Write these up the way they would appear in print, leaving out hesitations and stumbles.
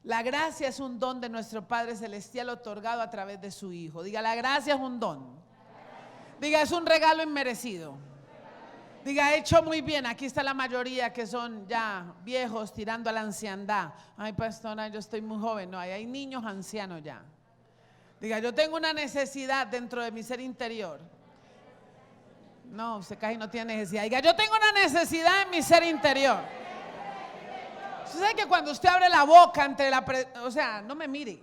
La gracia es un don de nuestro Padre Celestial otorgado a través de su Hijo. Diga, la gracia es un don. Diga, es un regalo inmerecido. Diga, hecho muy bien. Aquí está la mayoría que son ya viejos tirando a la anciandad. Ay, pastora, yo estoy muy joven. No, hay niños ancianos ya. Diga, yo tengo una necesidad dentro de mi ser interior. No, usted casi no tiene necesidad. Diga, yo tengo una necesidad en mi ser interior. Usted sabe que cuando usted abre la boca o sea, no me mire,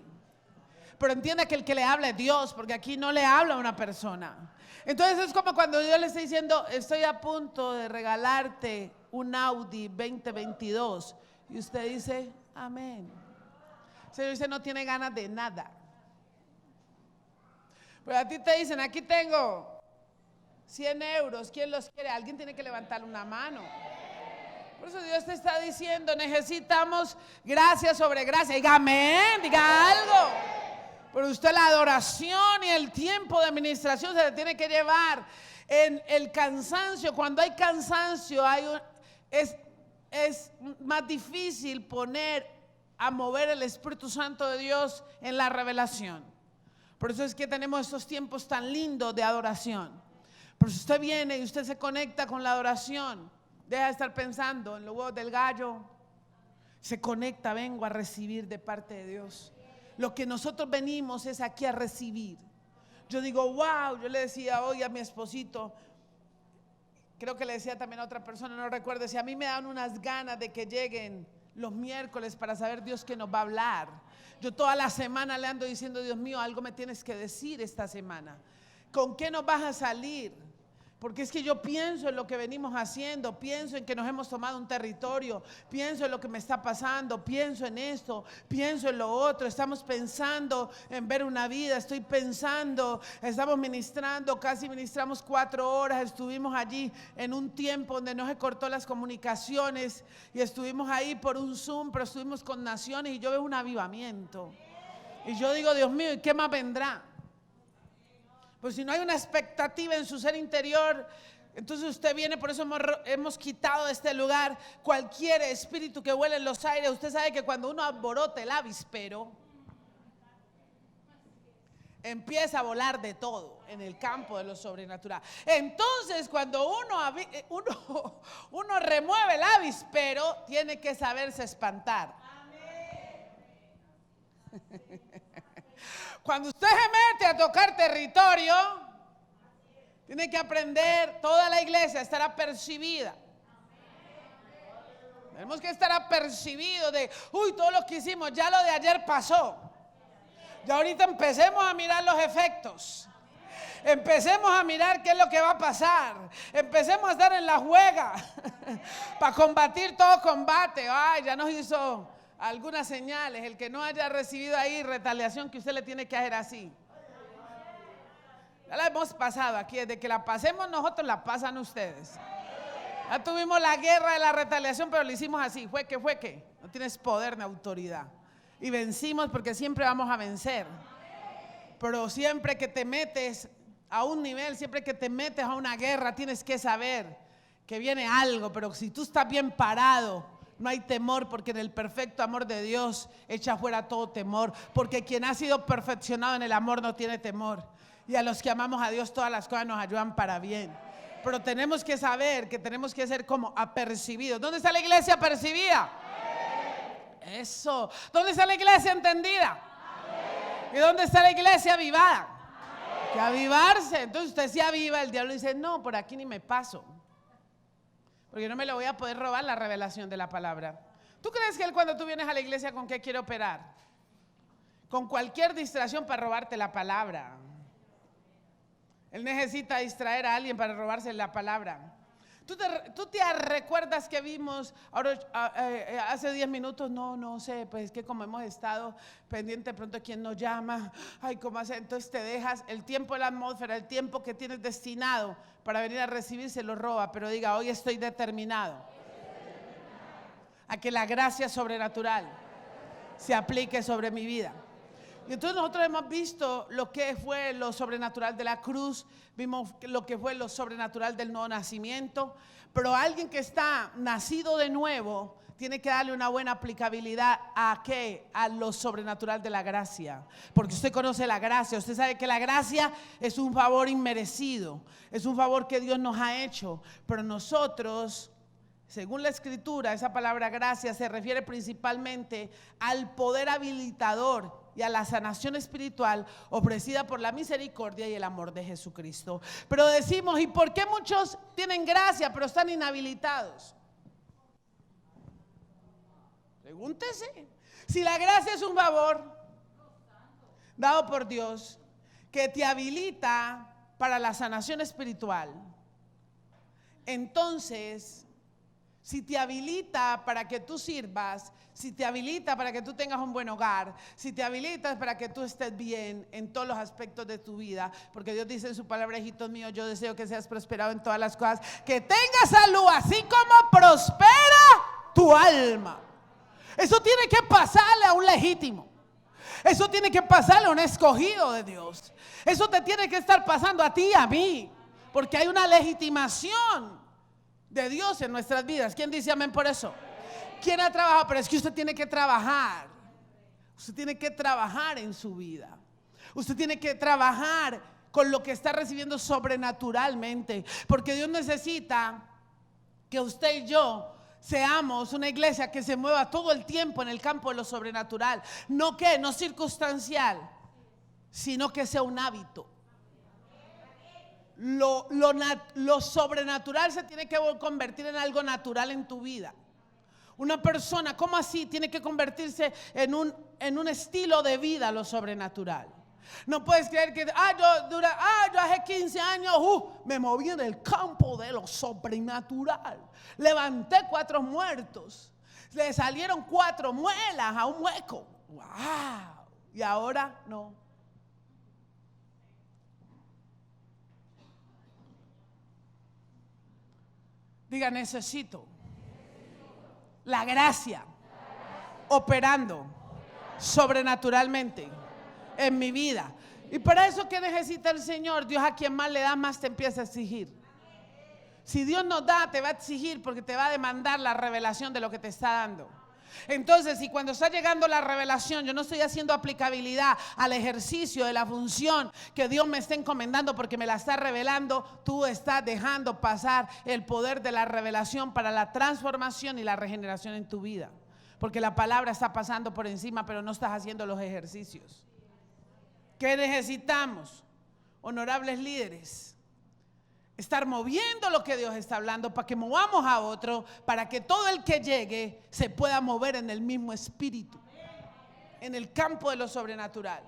pero entienda que el que le habla es Dios, porque aquí no le habla a una persona. Entonces es como cuando Dios le está diciendo, estoy a punto de regalarte un Audi 2022, y usted dice, amén. El Señor dice, no tiene ganas de nada. Pero a ti te dicen, aquí tengo 100 euros, ¿quién los quiere? Alguien tiene que levantar una mano. Por eso Dios te está diciendo, necesitamos gracia sobre gracia. Diga amén, diga algo. Pero usted la adoración y el tiempo de administración se le tiene que llevar en el cansancio. Cuando hay cansancio es más difícil a mover el Espíritu Santo de Dios en la revelación. Por eso es que tenemos estos tiempos tan lindos de adoración. Pero si usted viene y usted se conecta con la adoración, deja de estar pensando en los huevos del gallo, se conecta, vengo a recibir de parte de Dios. Lo que nosotros venimos es aquí a recibir. Yo digo, wow, yo le decía hoy a mi esposito, creo que le decía también a otra persona, no recuerdo, si a mí me dan unas ganas de que lleguen los miércoles para saber Dios qué nos va a hablar. Yo toda la semana le ando diciendo, Dios mío, algo me tienes que decir esta semana. ¿Con qué nos vas a salir? Porque es que yo pienso en lo que venimos haciendo, pienso en que nos hemos tomado un territorio, pienso en lo que me está pasando, pienso en esto, pienso en lo otro, estamos pensando en ver una vida, estoy pensando, estamos ministrando, casi ministramos 4 horas, estuvimos allí en un tiempo donde no se cortó las comunicaciones y estuvimos ahí por un Zoom, pero estuvimos con naciones y yo veo un avivamiento. Y yo digo, Dios mío, ¿y qué más vendrá? Pues si no hay una expectativa en su ser interior, entonces usted viene, por eso hemos quitado de este lugar cualquier espíritu que huele en los aires. Usted sabe que cuando uno alborota el avispero, empieza a volar de todo en el campo de lo sobrenatural. Entonces cuando uno remueve el avispero, tiene que saberse espantar. Cuando usted se mete a tocar territorio, tiene que aprender, toda la iglesia a estar apercibida. Tenemos que estar apercibidos de, todo lo que hicimos, ya lo de ayer pasó. Ya ahorita empecemos a mirar los efectos. Empecemos a mirar qué es lo que va a pasar. Empecemos a estar en la juega para combatir todo combate. Ay, ya nos hizo algunas señales. El que no haya recibido ahí retaliación, que usted le tiene que hacer así. Ya la hemos pasado aquí, desde que la pasemos nosotros, la pasan ustedes. Ya tuvimos la guerra de la retaliación, pero lo hicimos así, fue que no tienes poder ni autoridad. Y vencimos porque siempre vamos a vencer. Pero siempre que te metes a un nivel, siempre que te metes a una guerra, tienes que saber que viene algo. Pero si tú estás bien parado, no hay temor, porque en el perfecto amor de Dios echa fuera todo temor, porque quien ha sido perfeccionado en el amor no tiene temor, y a los que amamos a Dios todas las cosas nos ayudan para bien. Pero tenemos que saber que tenemos que ser como apercibidos. ¿Dónde está la iglesia apercibida? Eso. ¿Dónde está la iglesia entendida? ¿Y dónde está la iglesia avivada? Que avivarse. Entonces usted se aviva, el diablo dice, no, por aquí ni me paso, porque no me lo voy a poder robar la revelación de la palabra. ¿Tú crees que él, cuando tú vienes a la iglesia, con qué quiere operar? Con cualquier distracción para robarte la palabra. Él necesita distraer a alguien para robarse la palabra. ¿Tú te recuerdas que vimos ahora, hace 10 minutos? No sé, pues es que como hemos estado pendiente de pronto quién nos llama, ay, ¿cómo hace? Entonces te dejas el tiempo de la atmósfera, el tiempo que tienes destinado para venir a recibir, se lo roba. Pero diga, hoy estoy determinado a que la gracia sobrenatural se aplique sobre mi vida. Y entonces nosotros hemos visto lo que fue lo sobrenatural de la cruz, vimos lo que fue lo sobrenatural del nuevo nacimiento, pero alguien que está nacido de nuevo tiene que darle una buena aplicabilidad ¿a qué? A lo sobrenatural de la gracia. Porque usted conoce la gracia, usted sabe que la gracia es un favor inmerecido, es un favor que Dios nos ha hecho, pero nosotros, según la Escritura, esa palabra gracia se refiere principalmente al poder habilitador y a la sanación espiritual ofrecida por la misericordia y el amor de Jesucristo. Pero decimos, ¿y por qué muchos tienen gracia pero están inhabilitados? Pregúntese. Si la gracia es un favor dado por Dios que te habilita para la sanación espiritual, entonces, si te habilita para que tú sirvas, si te habilita para que tú tengas un buen hogar, si te habilitas para que tú estés bien en todos los aspectos de tu vida, porque Dios dice en su palabra, hijitos míos, yo deseo que seas prosperado en todas las cosas, que tengas salud, así como prospera tu alma. Eso tiene que pasarle a un legítimo. Eso tiene que pasarle a un escogido de Dios. Eso te tiene que estar pasando a ti y a mí, porque hay una legitimación de Dios en nuestras vidas. ¿Quién dice amén por eso? ¿Quién ha trabajado? Pero es que usted tiene que trabajar. Usted tiene que trabajar en su vida. Usted tiene que trabajar con lo que está recibiendo sobrenaturalmente, porque Dios necesita que usted y yo seamos una iglesia que se mueva todo el tiempo en el campo de lo sobrenatural. No circunstancial, sino que sea un hábito. Lo sobrenatural se tiene que convertir en algo natural en tu vida. Una persona, ¿cómo así? Tiene que convertirse en un estilo de vida lo sobrenatural. No puedes creer que yo hace 15 años me moví en el campo de lo sobrenatural. Levanté 4 muertos. Le salieron 4 muelas a un hueco. ¡Wow! Y ahora no. Diga, necesito la gracia operando sobrenaturalmente en mi vida. Y para eso, ¿qué necesita el Señor? Dios, a quien más le da, más te empieza a exigir. Si Dios nos da, te va a exigir, porque te va a demandar la revelación de lo que te está dando. Entonces, si cuando está llegando la revelación, yo no estoy haciendo aplicabilidad al ejercicio de la función que Dios me está encomendando porque me la está revelando, tú estás dejando pasar el poder de la revelación para la transformación y la regeneración en tu vida, porque la palabra está pasando por encima, pero no estás haciendo los ejercicios. ¿Qué necesitamos? Honorables líderes, estar moviendo lo que Dios está hablando para que movamos a otro, para que todo el que llegue se pueda mover en el mismo espíritu, en el campo de lo sobrenatural.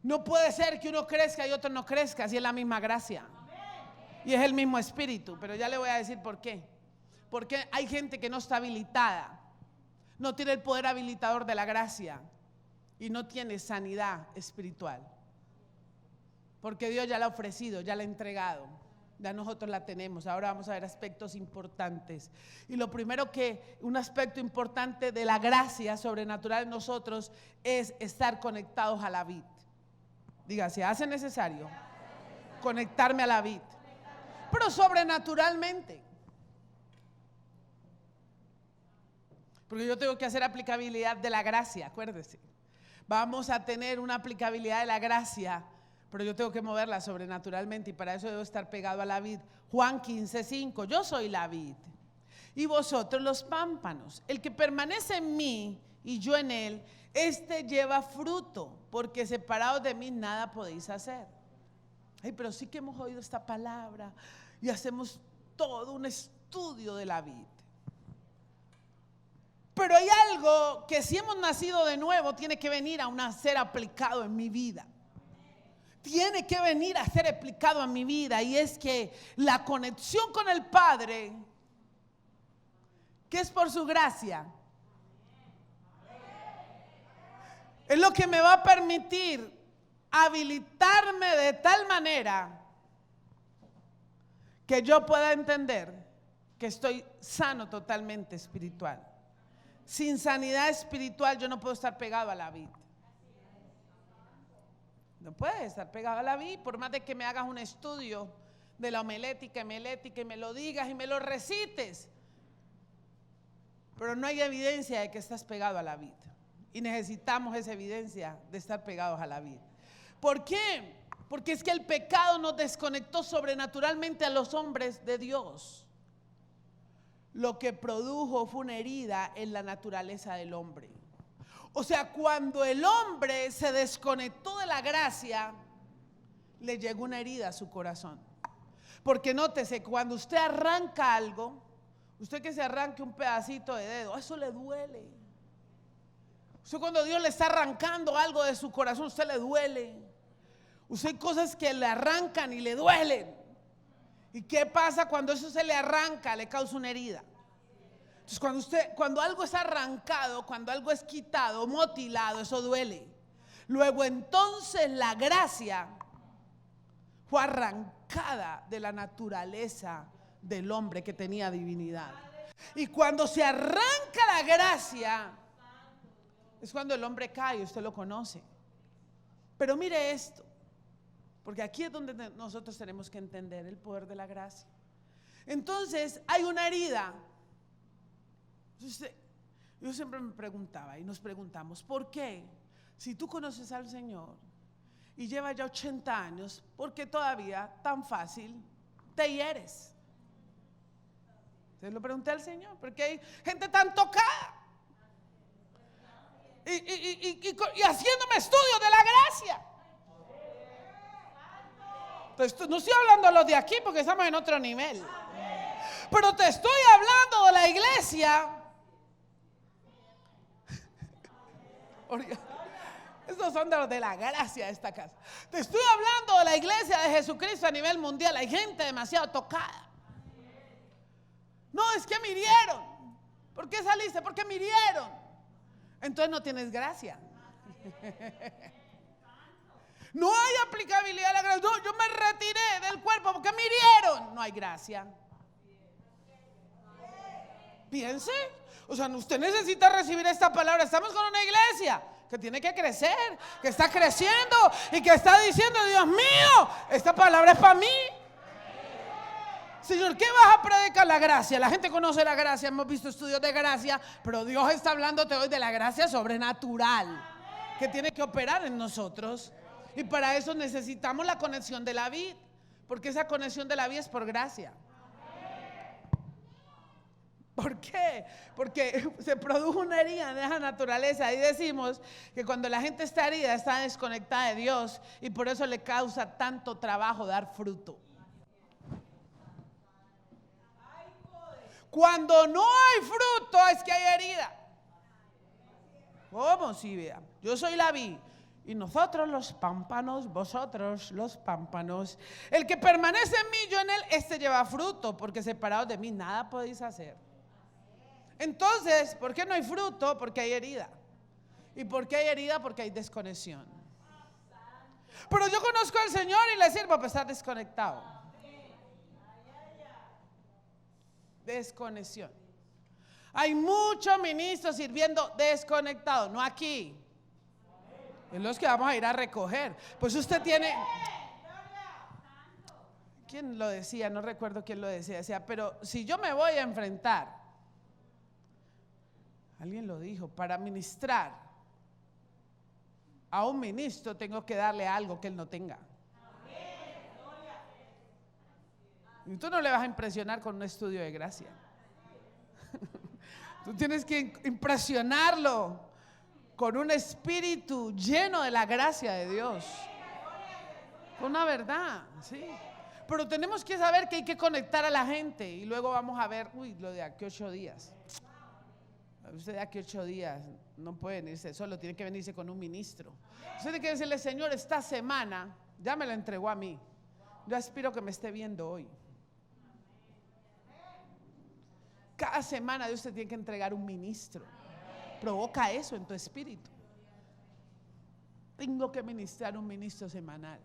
No puede ser que uno crezca y otro no crezca, si es la misma gracia y es el mismo espíritu. Pero ya le voy a decir por qué. Porque hay gente que no está habilitada, no tiene el poder habilitador de la gracia y no tiene sanidad espiritual. Porque Dios ya la ha ofrecido, ya la ha entregado, ya nosotros la tenemos. Ahora vamos a ver aspectos importantes. Y lo primero un aspecto importante de la gracia sobrenatural en nosotros es estar conectados a la vid. Diga, se hace necesario conectarme a la vid, pero sobrenaturalmente. Porque yo tengo que hacer aplicabilidad de la gracia, acuérdese. Vamos a tener una aplicabilidad de la gracia, pero yo tengo que moverla sobrenaturalmente y para eso debo estar pegado a la vid. Juan 15:5, yo soy la vid y vosotros los pámpanos. El que permanece en mí y yo en él, este lleva fruto, porque separados de mí nada podéis hacer. Ay, pero sí que hemos oído esta palabra y hacemos todo un estudio de la vid. Pero hay algo que si hemos nacido de nuevo tiene que venir a ser aplicado en mi vida. Tiene que venir a ser aplicado en mi vida, y es que la conexión con el Padre, que es por su gracia, es lo que me va a permitir habilitarme de tal manera que yo pueda entender que estoy sano totalmente espiritual. Sin sanidad espiritual yo no puedo estar pegado a la vid. No puedes estar pegado a la vid, por más de que me hagas un estudio de la homilética y me lo digas y me lo recites. pero no hay evidencia de que estás pegado a la vid. Y necesitamos esa evidencia de estar pegados a la vid. ¿Por qué? Porque es que el pecado nos desconectó sobrenaturalmente a los hombres de Dios. Lo que produjo fue una herida en la naturaleza del hombre. O sea, cuando el hombre se desconectó de la gracia, le llegó una herida a su corazón. Porque nótese, cuando usted arranca algo, usted que se arranque un pedacito de dedo, eso le duele. Usted cuando Dios le está arrancando algo de su corazón, usted le duele. Usted hay cosas que le arrancan y le duelen. ¿Y qué pasa cuando eso se le arranca? Le causa una herida. Entonces cuando algo es arrancado, cuando algo es quitado, mutilado, eso duele. Luego entonces la gracia fue arrancada de la naturaleza del hombre que tenía divinidad. Y cuando se arranca la gracia, es cuando el hombre cae, usted lo conoce. Pero mire esto, porque aquí es donde nosotros tenemos que entender el poder de la gracia. Entonces hay una herida. Yo siempre me preguntaba y nos preguntamos, ¿por qué? Si tú conoces al Señor y llevas ya 80 años, ¿por qué todavía tan fácil te hieres? Se lo pregunté al Señor, porque hay gente tan tocada y haciéndome estudios de la gracia. Entonces, no estoy hablando de los de aquí porque estamos en otro nivel, pero te estoy hablando de la iglesia. Estos son de los de la gracia de esta casa. Te estoy hablando de la iglesia de Jesucristo a nivel mundial. Hay gente demasiado tocada. No, es que me hirieron. ¿Por qué saliste? Porque me hirieron. Entonces no tienes gracia. No hay aplicabilidad de la gracia. No, yo me retiré del cuerpo porque me hirieron. No hay gracia. Piense. O sea, usted necesita recibir esta palabra. Estamos con una iglesia que tiene que crecer, que está creciendo y que está diciendo, Dios mío, esta palabra es para mí. Señor, ¿qué vas a predicar? La gracia. La gente conoce la gracia, hemos visto estudios de gracia, pero Dios está hablándote hoy de la gracia sobrenatural que tiene que operar en nosotros. Y para eso necesitamos la conexión de la vid, porque esa conexión de la vid es por gracia. ¿Por qué? Porque se produjo una herida de esa naturaleza y decimos que cuando la gente está herida está desconectada de Dios y por eso le causa tanto trabajo dar fruto. Cuando no hay fruto es que hay herida. ¿Cómo? Sí, vea. Yo soy la vid y nosotros los pámpanos, vosotros los pámpanos. El que permanece en mí, yo en él, este lleva fruto, porque separados de mí nada podéis hacer. Entonces, ¿por qué no hay fruto? Porque hay herida. ¿Y por qué hay herida? Porque hay desconexión. Pero yo conozco al Señor y le sirvo para estar desconectado. Desconexión. Hay muchos ministros sirviendo desconectados, no aquí. Es los que vamos a ir a recoger. Pues usted tiene... ¿Quién lo decía? No recuerdo quién lo decía. Decía, pero si yo me voy a enfrentar, alguien lo dijo, para ministrar a un ministro tengo que darle algo que él no tenga. Y tú no le vas a impresionar con un estudio de gracia. Tú tienes que impresionarlo con un espíritu lleno de la gracia de Dios. Con una verdad, sí. Pero tenemos que saber que hay que conectar a la gente. Y luego vamos a ver, lo de aquí 8 días. Usted de aquí 8 días no puede venirse solo, tiene que venirse con un ministro. Usted tiene que decirle, Señor, esta semana ya me lo entregó a mí. Yo aspiro que me esté viendo hoy. Cada semana Dios te tiene que entregar un ministro. Provoca eso en tu espíritu. Tengo que ministrar un ministro semanal.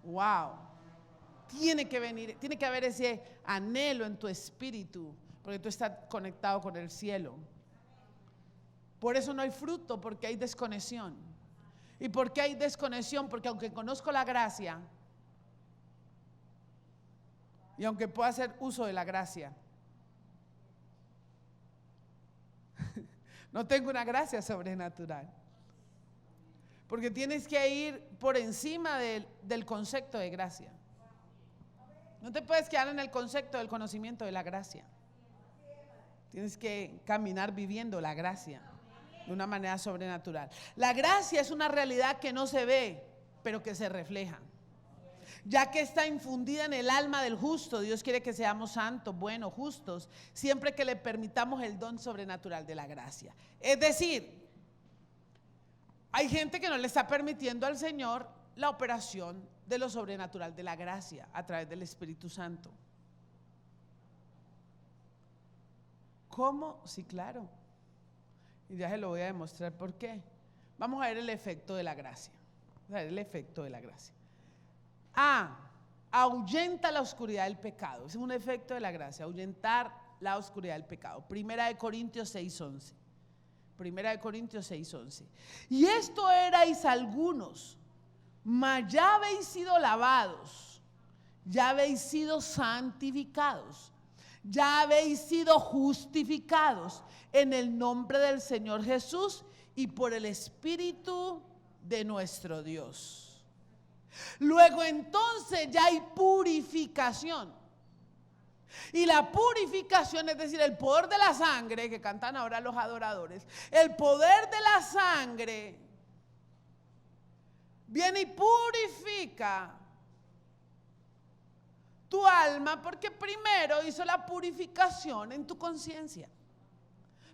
Wow. Tiene que venir, tiene que haber ese anhelo en tu espíritu, porque tú estás conectado con el cielo. Por eso no hay fruto, porque hay desconexión. ¿Y por qué hay desconexión? Porque aunque conozco la gracia, y aunque pueda hacer uso de la gracia, No tengo una gracia sobrenatural. Porque tienes que ir por encima del concepto de gracia. No te puedes quedar en el concepto del conocimiento de la gracia. Tienes que caminar viviendo la gracia de una manera sobrenatural. La gracia es una realidad que no se ve, pero que se refleja. Ya que está infundida en el alma del justo, Dios quiere que seamos santos, buenos, justos, siempre que le permitamos el don sobrenatural de la gracia. Es decir, hay gente que no le está permitiendo al Señor la operación de lo sobrenatural de la gracia a través del Espíritu Santo. ¿Cómo? Sí, claro. Y ya se lo voy a demostrar por qué. Vamos a ver el efecto de la gracia. Vamos a ver el efecto de la gracia. Ahuyenta la oscuridad del pecado. Es un efecto de la gracia, ahuyentar la oscuridad del pecado. Primera de Corintios 6:11. Primera de Corintios 6:11. Y esto erais algunos, mas ya habéis sido lavados, ya habéis sido santificados, ya habéis sido justificados en el nombre del Señor Jesús y por el Espíritu de nuestro Dios. Luego entonces ya hay purificación. Y la purificación, es decir, el poder de la sangre, que cantan ahora los adoradores, el poder de la sangre viene y purifica tu alma, porque primero hizo la purificación en tu conciencia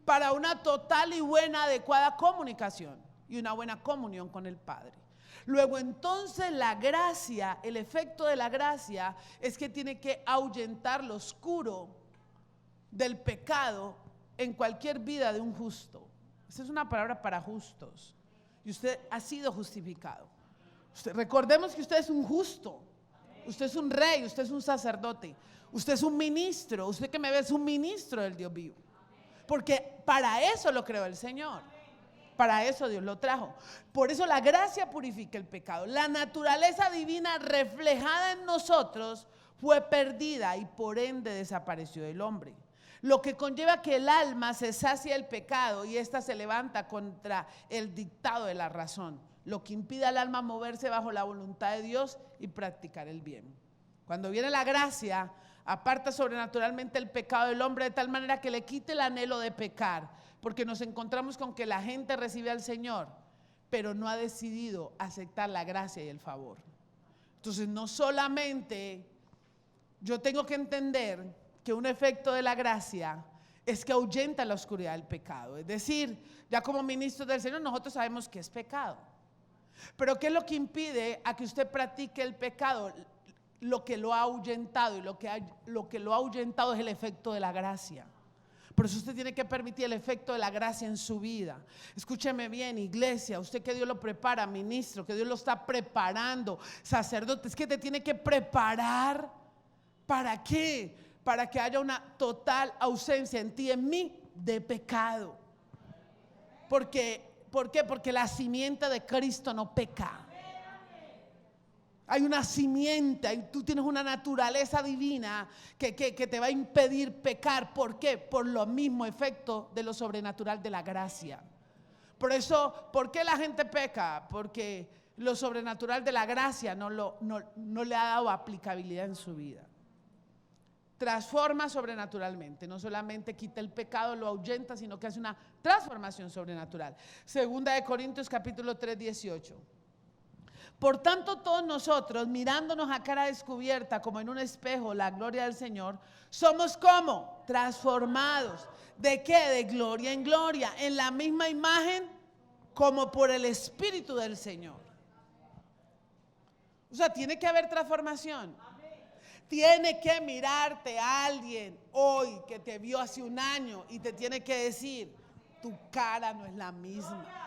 para una total y buena, adecuada comunicación y una buena comunión con el Padre. Luego entonces la gracia, el efecto de la gracia es que tiene que ahuyentar lo oscuro del pecado en cualquier vida de un justo. Esa es una palabra para justos. Y usted ha sido justificado. Recordemos que usted es un justo. Usted es un rey, usted es un sacerdote. Usted es un ministro. Usted que me ve es un ministro del Dios vivo. Porque para eso lo creó el Señor. Para eso Dios lo trajo. Por eso la gracia purifica el pecado. La naturaleza divina reflejada en nosotros fue perdida y por ende desapareció del hombre. Lo que conlleva que el alma se sacie del pecado y ésta se levanta contra el dictado de la razón. Lo que impide al alma moverse bajo la voluntad de Dios y practicar el bien. Cuando viene la gracia, aparta sobrenaturalmente el pecado del hombre de tal manera que le quite el anhelo de pecar. Porque nos encontramos con que la gente recibe al Señor, pero no ha decidido aceptar la gracia y el favor. Entonces no solamente yo tengo que entender que un efecto de la gracia es que ahuyenta la oscuridad del pecado. Es decir, ya como ministros del Señor nosotros sabemos que es pecado. Pero ¿qué es lo que impide a que usted practique el pecado? Lo que lo ha ahuyentado, y lo que lo ha ahuyentado es el efecto de la gracia. Por eso usted tiene que permitir el efecto de la gracia en su vida. Escúcheme bien, iglesia, usted que Dios lo prepara, ministro, que Dios lo está preparando, sacerdote, es que te tiene que preparar. ¿Para qué? Para que haya una total ausencia en ti, en mí, de pecado. ¿Por qué? Porque la simiente de Cristo no peca. Hay una simiente, tú tienes una naturaleza divina que te va a impedir pecar. ¿Por qué? Por lo mismo efecto de lo sobrenatural de la gracia. Por eso, ¿por qué la gente peca? Porque lo sobrenatural de la gracia no le ha dado aplicabilidad en su vida. Transforma sobrenaturalmente, no solamente quita el pecado, lo ahuyenta, sino que hace una transformación sobrenatural. Segunda de Corintios capítulo 3, 18. Por tanto, todos nosotros, mirándonos a cara descubierta como en un espejo la gloria del Señor, somos como transformados. ¿De qué? De gloria en gloria, en la misma imagen como por el Espíritu del Señor. O sea, tiene que haber transformación. Tiene que mirarte a alguien hoy que te vio hace un año y te tiene que decir, tu cara no es la misma.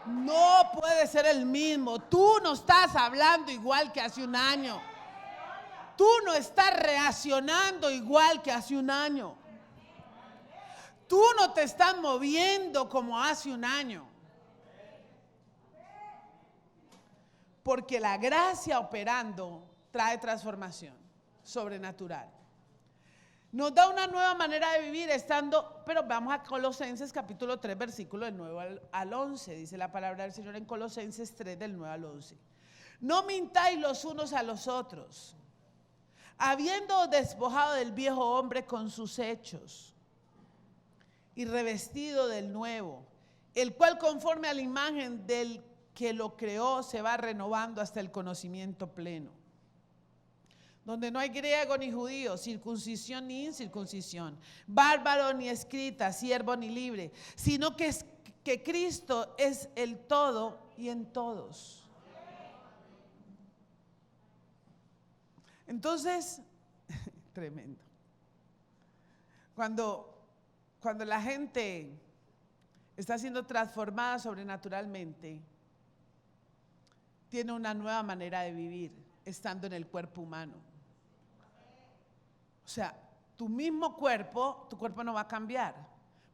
No puede ser el mismo. Tú no estás hablando igual que hace un año. Tú no estás reaccionando igual que hace un año. Tú no te estás moviendo como hace un año. Porque la gracia operando trae transformación sobrenatural. Nos da una nueva manera de vivir pero vamos a Colosenses capítulo 3, versículo del 9 al 11. Dice la palabra del Señor en Colosenses 3, del 9 al 11. No mintáis los unos a los otros, habiendo despojado del viejo hombre con sus hechos y revestido del nuevo, el cual conforme a la imagen del que lo creó se va renovando hasta el conocimiento pleno, donde no hay griego ni judío, circuncisión ni incircuncisión, bárbaro ni escrita, siervo ni libre, sino que Cristo es el todo y en todos. Entonces, tremendo. Cuando la gente está siendo transformada sobrenaturalmente, tiene una nueva manera de vivir estando en el cuerpo humano. O sea, tu cuerpo no va a cambiar,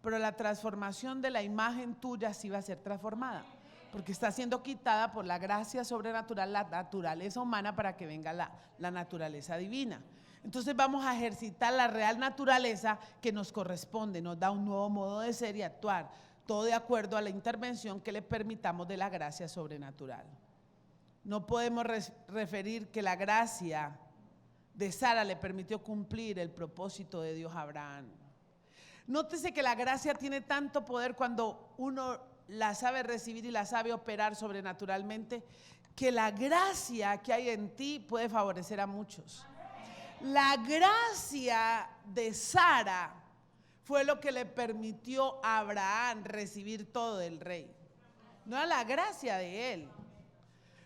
pero la transformación de la imagen tuya sí va a ser transformada, porque está siendo quitada por la gracia sobrenatural, la naturaleza humana, para que venga la naturaleza divina. Entonces vamos a ejercitar la real naturaleza que nos corresponde, nos da un nuevo modo de ser y actuar, todo de acuerdo a la intervención que le permitamos de la gracia sobrenatural. No podemos referir que la gracia de Sara le permitió cumplir el propósito de Dios a Abraham. Nótese que la gracia tiene tanto poder cuando uno la sabe recibir y la sabe operar sobrenaturalmente, que la gracia que hay en ti puede favorecer a muchos. La gracia de Sara fue lo que le permitió a Abraham recibir todo del rey. No era la gracia de él.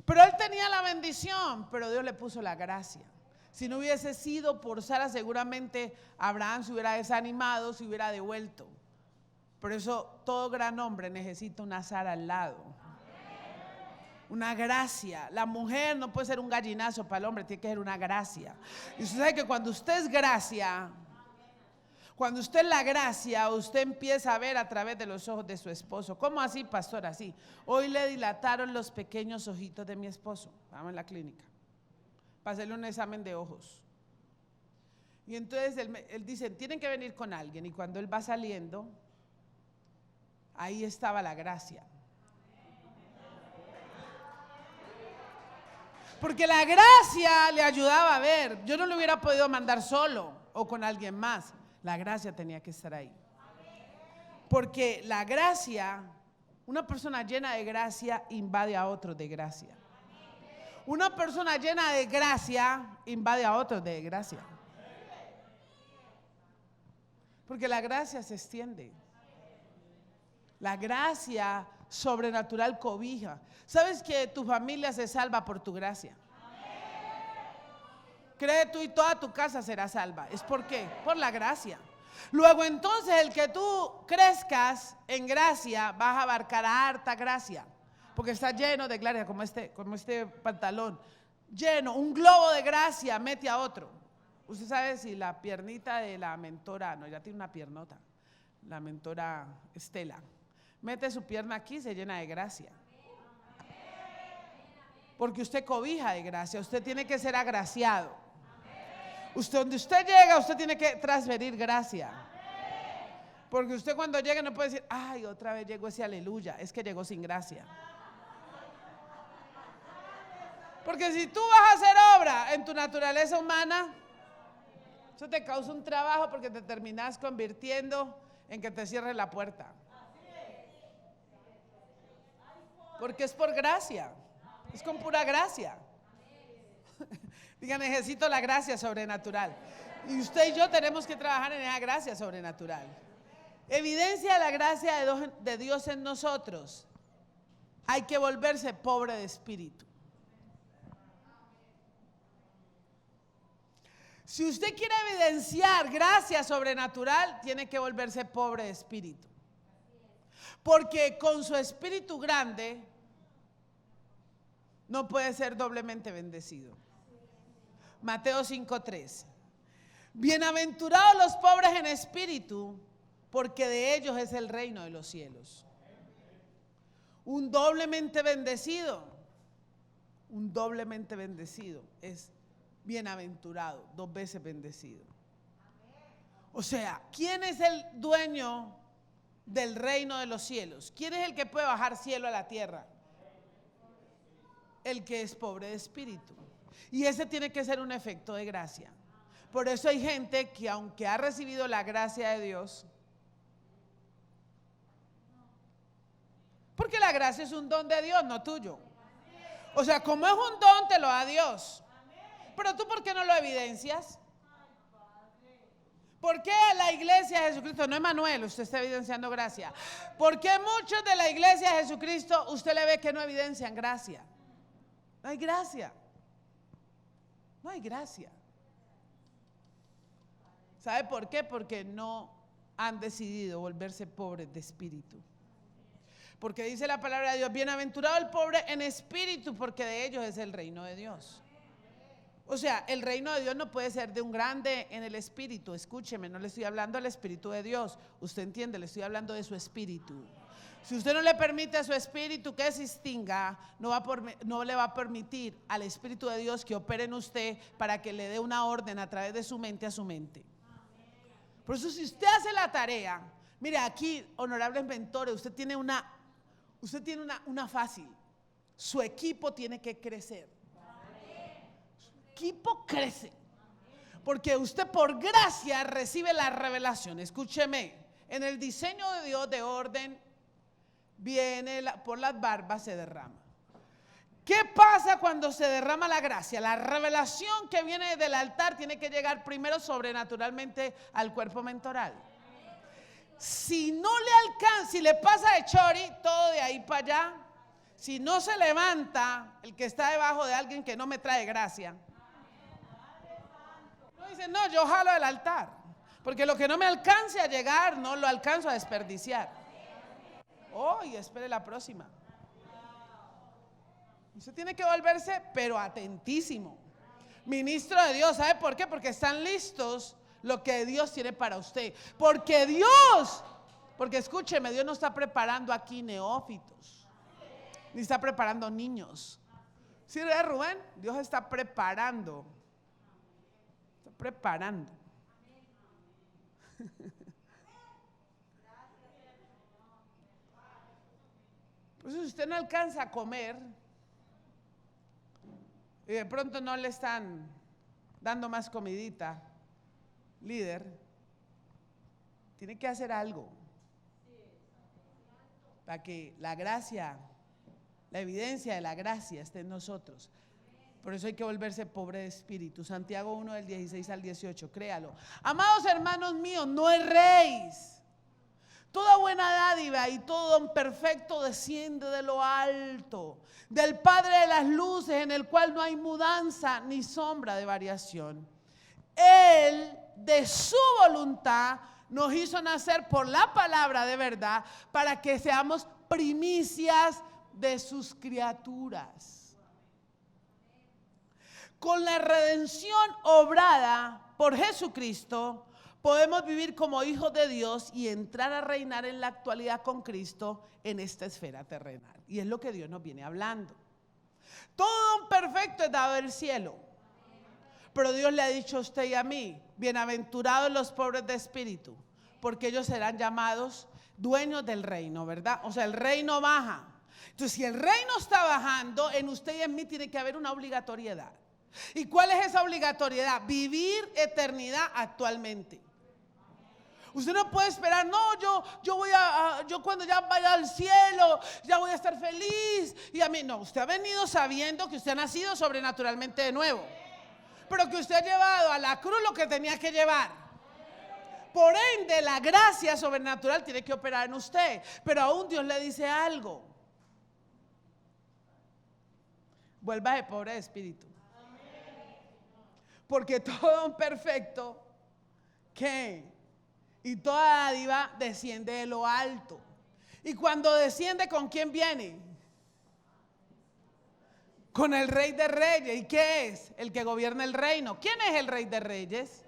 Pero él tenía la bendición, pero Dios le puso la gracia. Si no hubiese sido por Sara, seguramente Abraham se hubiera desanimado, se hubiera devuelto. Por eso todo gran hombre necesita una Sara al lado. Una gracia. La mujer no puede ser un gallinazo para el hombre, tiene que ser una gracia. Y usted sabe que cuando usted es gracia, cuando usted es la gracia, usted empieza a ver a través de los ojos de su esposo. ¿Cómo así, pastor? Así. Hoy le dilataron los pequeños ojitos de mi esposo. Vamos a la clínica para hacerle un examen de ojos. Y entonces él dice, tienen que venir con alguien. Y cuando él va saliendo, ahí estaba la gracia. Porque la gracia le ayudaba a ver. Yo no lo hubiera podido mandar solo o con alguien más. La gracia tenía que estar ahí. Porque la gracia, una persona llena de gracia invade a otros de gracia. Una persona llena de gracia invade a otros de gracia. Porque la gracia se extiende. La gracia sobrenatural cobija. ¿Sabes que tu familia se salva por tu gracia? Cree tú y toda tu casa será salva. ¿Es por qué? Por la gracia. Luego entonces el que tú crezcas en gracia vas a abarcar a harta gracia. Porque está lleno de gracia, como este pantalón. Lleno, un globo de gracia mete a otro. Usted sabe si la piernita de la mentora, no, ya tiene una piernota, la mentora Estela, mete su pierna aquí, se llena de gracia. Porque usted cobija de gracia, usted tiene que ser agraciado. Donde usted llega, usted tiene que transferir gracia. Porque usted cuando llega no puede decir, ay, otra vez llegó ese aleluya, es que llegó sin gracia. Porque si tú vas a hacer obra en tu naturaleza humana, eso te causa un trabajo porque te terminas convirtiendo en que te cierre la puerta. Porque es por gracia, es con pura gracia. Diga, necesito la gracia sobrenatural. Y usted y yo tenemos que trabajar en esa gracia sobrenatural. Evidencia de la gracia de Dios en nosotros. Hay que volverse pobre de espíritu. Si usted quiere evidenciar gracia sobrenatural, tiene que volverse pobre de espíritu. Porque con su espíritu grande no puede ser doblemente bendecido. Mateo 5:3. Bienaventurados los pobres en espíritu, porque de ellos es el reino de los cielos. Un doblemente bendecido es bienaventurado, 2 veces bendecido. O sea, ¿quién es el dueño del reino de los cielos? ¿Quién es el que puede bajar cielo a la tierra? El que es pobre de espíritu. Y ese tiene que ser un efecto de gracia. Por eso hay gente que aunque ha recibido la gracia de Dios, porque la gracia es un don de Dios, no tuyo. O sea, como es un don, te lo da Dios. Pero tú, ¿por qué no lo evidencias? ¿Por qué la iglesia de Jesucristo, no Emanuel, usted está evidenciando gracia? ¿Por qué muchos de la iglesia de Jesucristo usted le ve que no evidencian gracia? No hay gracia. No hay gracia. ¿Sabe por qué? Porque no han decidido volverse pobres de espíritu. Porque dice la palabra de Dios, bienaventurado el pobre en espíritu, porque de ellos es el reino de Dios. O sea, el reino de Dios no puede ser de un grande en el espíritu. Escúcheme, no le estoy hablando del espíritu de Dios. Usted entiende, le estoy hablando de su espíritu. Si usted no le permite a su espíritu que se extinga, no le va a permitir al espíritu de Dios que opere en usted para que le dé una orden a través de su mente a su mente. Por eso, si usted hace la tarea, mire aquí, honorables mentores, usted tiene una fácil. Su equipo tiene que crecer. Su equipo crece. Porque usted por gracia recibe la revelación. Escúcheme, en el diseño de Dios de orden, viene por las barbas, se derrama. ¿Qué pasa cuando se derrama la gracia? La revelación que viene del altar tiene que llegar primero sobrenaturalmente al cuerpo mentoral. Si no le alcanza, si le pasa de chori, todo de ahí para allá, si no se levanta el que está debajo de alguien que no me trae gracia, no dice, no, yo jalo del altar, porque lo que no me alcance a llegar, no lo alcanzo a desperdiciar. Y espere la próxima. Usted tiene que volverse, pero atentísimo. Ministro de Dios, ¿sabe por qué? Porque están listos lo que Dios tiene para usted. Porque escúcheme, Dios no está preparando aquí neófitos, ni está preparando niños. ¿Sí, Rubén? Dios está preparando. Está preparando. Pues si usted no alcanza a comer y de pronto no le están dando más comidita, líder, tiene que hacer algo para que la gracia, la evidencia de la gracia esté en nosotros. Por eso hay que volverse pobre de espíritu. Santiago 1 del 16 al 18, créalo. Amados hermanos míos, no erréis. Toda buena dádiva y todo don perfecto desciende de lo alto, del Padre de las luces, en el cual no hay mudanza ni sombra de variación. Él, de su voluntad, nos hizo nacer por la palabra de verdad, para que seamos primicias de sus criaturas. Con la redención obrada por Jesucristo, podemos vivir como hijos de Dios y entrar a reinar en la actualidad con Cristo en esta esfera terrenal. Y es lo que Dios nos viene hablando. Todo don perfecto es dado del cielo. Pero Dios le ha dicho a usted y a mí, bienaventurados los pobres de espíritu, porque ellos serán llamados dueños del reino, ¿verdad? O sea, el reino baja. Entonces, si el reino está bajando, en usted y en mí tiene que haber una obligatoriedad. ¿Y cuál es esa obligatoriedad? Vivir eternidad actualmente. Usted no puede esperar, no, yo cuando ya vaya al cielo, ya voy a estar feliz. Y a mí, no, usted ha venido sabiendo que usted ha nacido sobrenaturalmente de nuevo, pero que usted ha llevado a la cruz lo que tenía que llevar. Por ende, la gracia sobrenatural tiene que operar en usted. Pero aún Dios le dice algo: vuelva de pobre de espíritu. Porque todo don perfecto, ¿qué? Y toda dádiva desciende de lo alto. Y cuando desciende, ¿con quién viene? Con el Rey de Reyes. ¿Y qué es? El que gobierna el reino. ¿Quién es el Rey de Reyes?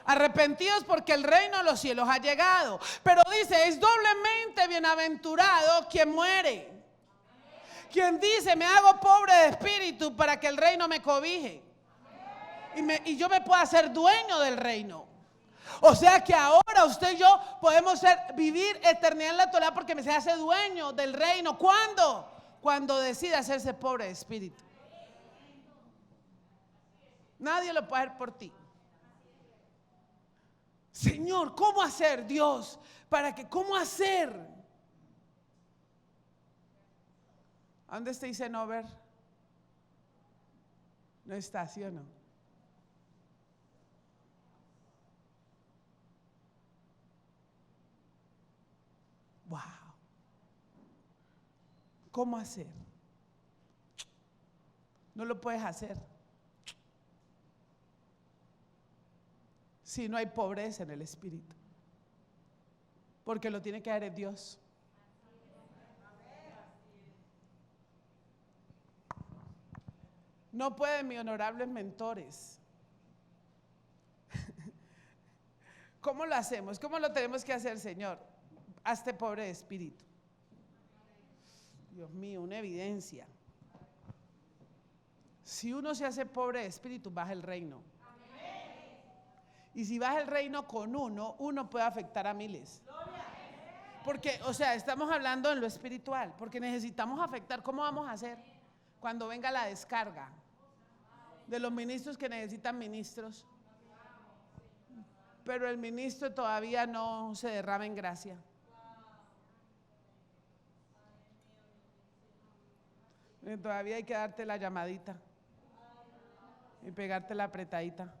Arrepentidos porque el reino de los cielos ha llegado. Pero dice, es doblemente bienaventurado quien muere. Quien dice, me hago pobre de espíritu para que el reino me cobije. Y yo me pueda hacer dueño del reino. O sea que ahora usted y yo podemos vivir eternidad en la Torah porque se hace dueño del reino. ¿Cuándo? Cuando decide hacerse pobre de espíritu. Nadie lo puede hacer por ti. Señor, ¿cómo hacer, Dios? ¿Cómo hacer? ¿A dónde está Eisenhower? No está, ¿sí o no? Wow. ¿Cómo hacer? No lo puedes hacer si no hay pobreza en el espíritu, porque lo tiene que dar Dios. No pueden mis honorables mentores. ¿Cómo lo hacemos? ¿Cómo lo tenemos que hacer, Señor? Hazte pobre de espíritu. Dios mío, una evidencia. Si uno se hace pobre de espíritu, baja el reino. Y si baja el reino con uno puede afectar a miles. Porque, o sea, estamos hablando en lo espiritual, porque necesitamos afectar. ¿Cómo vamos a hacer cuando venga la descarga de los ministros que necesitan ministros? Pero el ministro todavía no se derrama en gracia. Todavía hay que darte la llamadita y pegarte la apretadita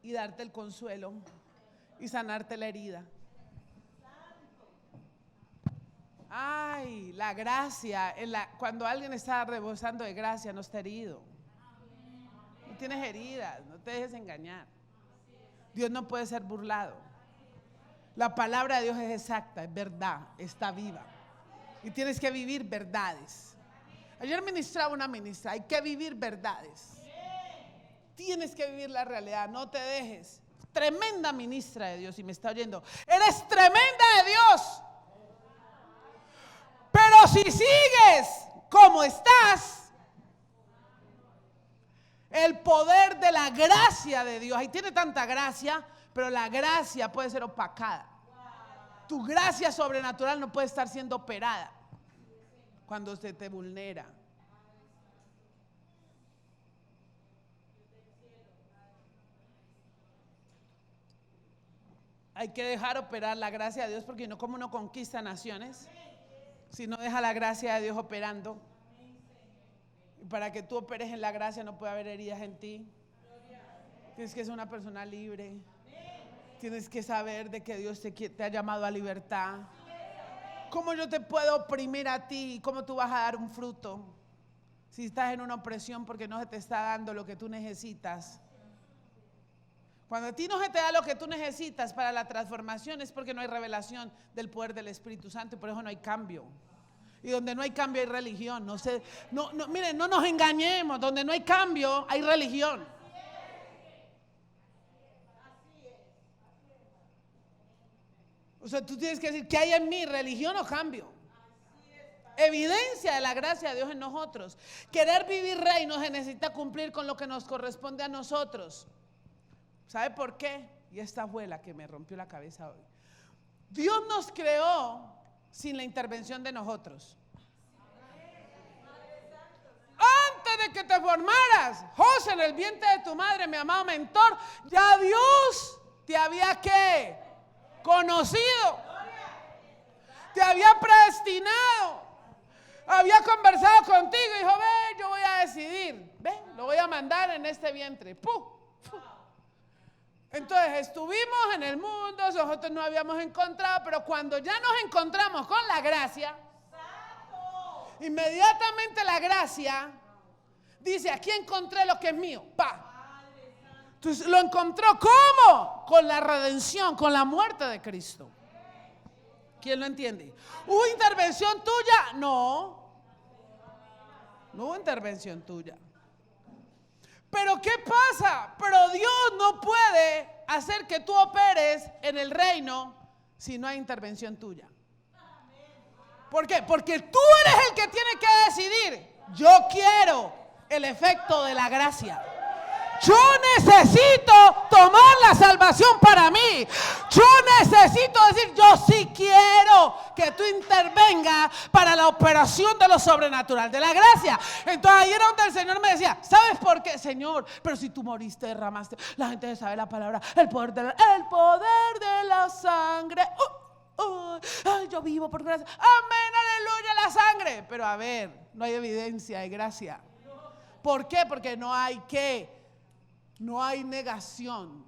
y darte el consuelo y sanarte la herida. Ay, la gracia, cuando alguien está rebosando de gracia, no está herido. No tienes heridas, no te dejes engañar. Dios no puede ser burlado. La palabra de Dios es exacta, es verdad, está viva. Y tienes que vivir verdades. Ayer ministraba una ministra, hay que vivir verdades. Tienes que vivir la realidad, no te dejes. Tremenda ministra de Dios, y me está oyendo. Eres tremenda de Dios. Pero si sigues como estás, el poder de la gracia de Dios, ahí tiene tanta gracia, pero la gracia puede ser opacada. Tu gracia sobrenatural no puede estar siendo operada cuando se te vulnera. Hay que dejar operar la gracia de Dios, porque no, como uno conquista naciones si no deja la gracia de Dios operando. Y para que tú operes en la gracia no puede haber heridas en ti. Tienes que ser una persona libre. Tienes que saber de que Dios te ha llamado a libertad. ¿Cómo yo te puedo oprimir a ti? ¿Cómo tú vas a dar un fruto si estás en una opresión porque no se te está dando lo que tú necesitas? Cuando a ti no se te da lo que tú necesitas para la transformación, es porque no hay revelación del poder del Espíritu Santo, y por eso no hay cambio. Y donde no hay cambio hay religión. Miren, no nos engañemos. Donde no hay cambio hay religión. O sea, tú tienes que decir, ¿qué hay en mí? ¿Religión o cambio? Evidencia de la gracia de Dios en nosotros. Querer vivir reino se necesita cumplir con lo que nos corresponde a nosotros. ¿Sabe por qué? Y esta fue la que me rompió la cabeza hoy. Dios nos creó sin la intervención de nosotros. Antes de que te formaras, José, en el vientre de tu madre, mi amado mentor, ya Dios te había ¿qué? Conocido, te había predestinado, había conversado contigo y dijo, ve, yo voy a decidir, ve, lo voy a mandar en este vientre. ¡Pum! Entonces estuvimos en el mundo, nosotros no habíamos encontrado, pero cuando ya nos encontramos con la gracia, inmediatamente la gracia dice, aquí encontré lo que es mío. ¡Pa! Entonces lo encontró, ¿cómo? Con la redención, con la muerte de Cristo. ¿Quién lo entiende? ¿Hubo intervención tuya? No. No hubo intervención tuya. Pero ¿qué pasa? Pero Dios no puede hacer que tú operes en el reino si no hay intervención tuya. ¿Por qué? Porque tú eres el que tiene que decidir. Yo quiero el efecto de la gracia. Yo necesito tomar la salvación para mí. Yo necesito decir, yo sí quiero que tú intervengas para la operación de lo sobrenatural, de la gracia. Entonces ahí era donde el Señor me decía, ¿sabes por qué, Señor? Pero si tú moriste, derramaste, la gente sabe la palabra, el poder de la sangre. Ay, yo vivo por gracia. Amén, aleluya, la sangre. Pero a ver, no hay evidencia de gracia. ¿Por qué? Porque no hay negación.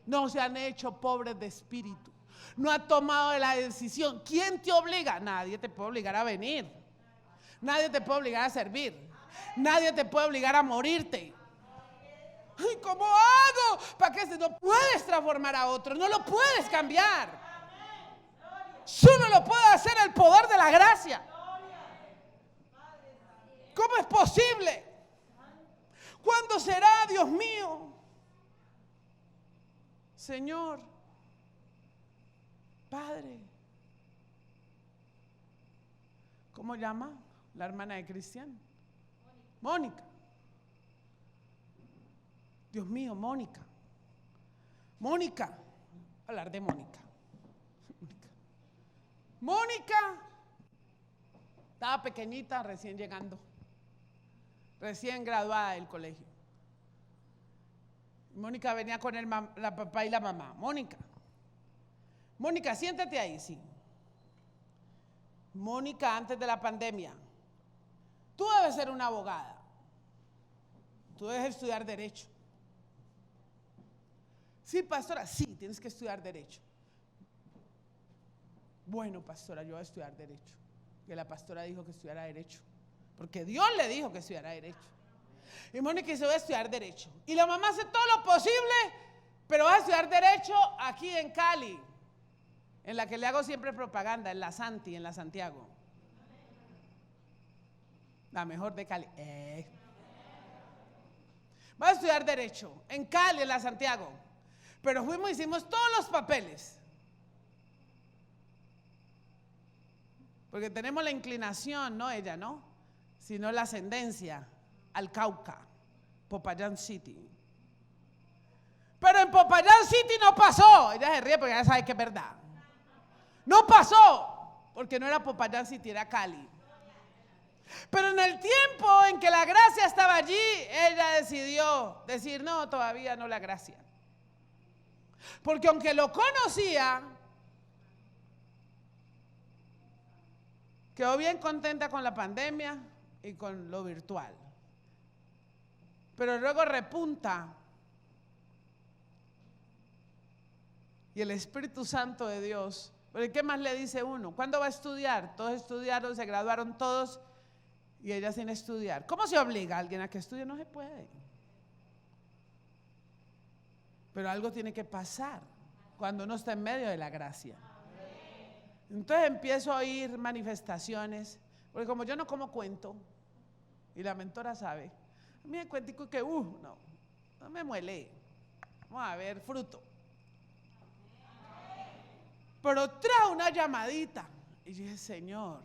No se han hecho pobres de espíritu. No ha tomado la decisión. ¿Quién te obliga? Nadie te puede obligar a venir. Nadie te puede obligar a servir. Nadie te puede obligar a morirte. Ay, ¿cómo hago? ¿Para qué? No puedes transformar a otro. No lo puedes cambiar. Solo lo puede hacer el poder de la gracia. ¿Cómo es posible? ¿Cuándo será, Dios mío? Señor, Padre. ¿Cómo llama la hermana de Cristian? Mónica. Dios mío, Mónica. Mónica. Hablar de Mónica. Mónica estaba pequeñita, recién llegando. Recién graduada del colegio. Mónica venía con la papá y la mamá. Mónica, siéntate ahí, sí. Mónica, antes de la pandemia, tú debes ser una abogada. Tú debes estudiar derecho. Sí, pastora, sí, tienes que estudiar derecho. Bueno, pastora, yo voy a estudiar derecho. Que la pastora dijo que estudiara derecho. Porque Dios le dijo que estudiara derecho. Y Mónica dice, voy a estudiar derecho. Y la mamá hace todo lo posible, pero va a estudiar derecho aquí en Cali, en la que le hago siempre propaganda, en la Santi, en la Santiago. La mejor de Cali. Va a estudiar derecho en Cali, en la Santiago. Pero fuimos y hicimos todos los papeles. Porque tenemos la inclinación, no ella, ¿no? Sino la ascendencia al Cauca, Popayán City. Pero en Popayán City no pasó. Ella se ríe porque ya sabe que es verdad. No pasó, porque no era Popayán City, era Cali. Pero en el tiempo en que la gracia estaba allí, ella decidió decir, no, todavía no la gracia. Porque aunque lo conocía, quedó bien contenta con la pandemia y con lo virtual. Pero luego repunta y el Espíritu Santo de Dios, ¿pero qué más le dice uno? ¿Cuándo va a estudiar? Todos estudiaron, se graduaron todos y ella sin estudiar. ¿Cómo se obliga a alguien a que estudie? No se puede. Pero algo tiene que pasar cuando uno está en medio de la gracia. Entonces empiezo a oír manifestaciones, porque como yo no como cuento, y la mentora sabe, a mí me cuentico que, no me muele, vamos a ver fruto. Pero trae una llamadita, y yo dije, Señor,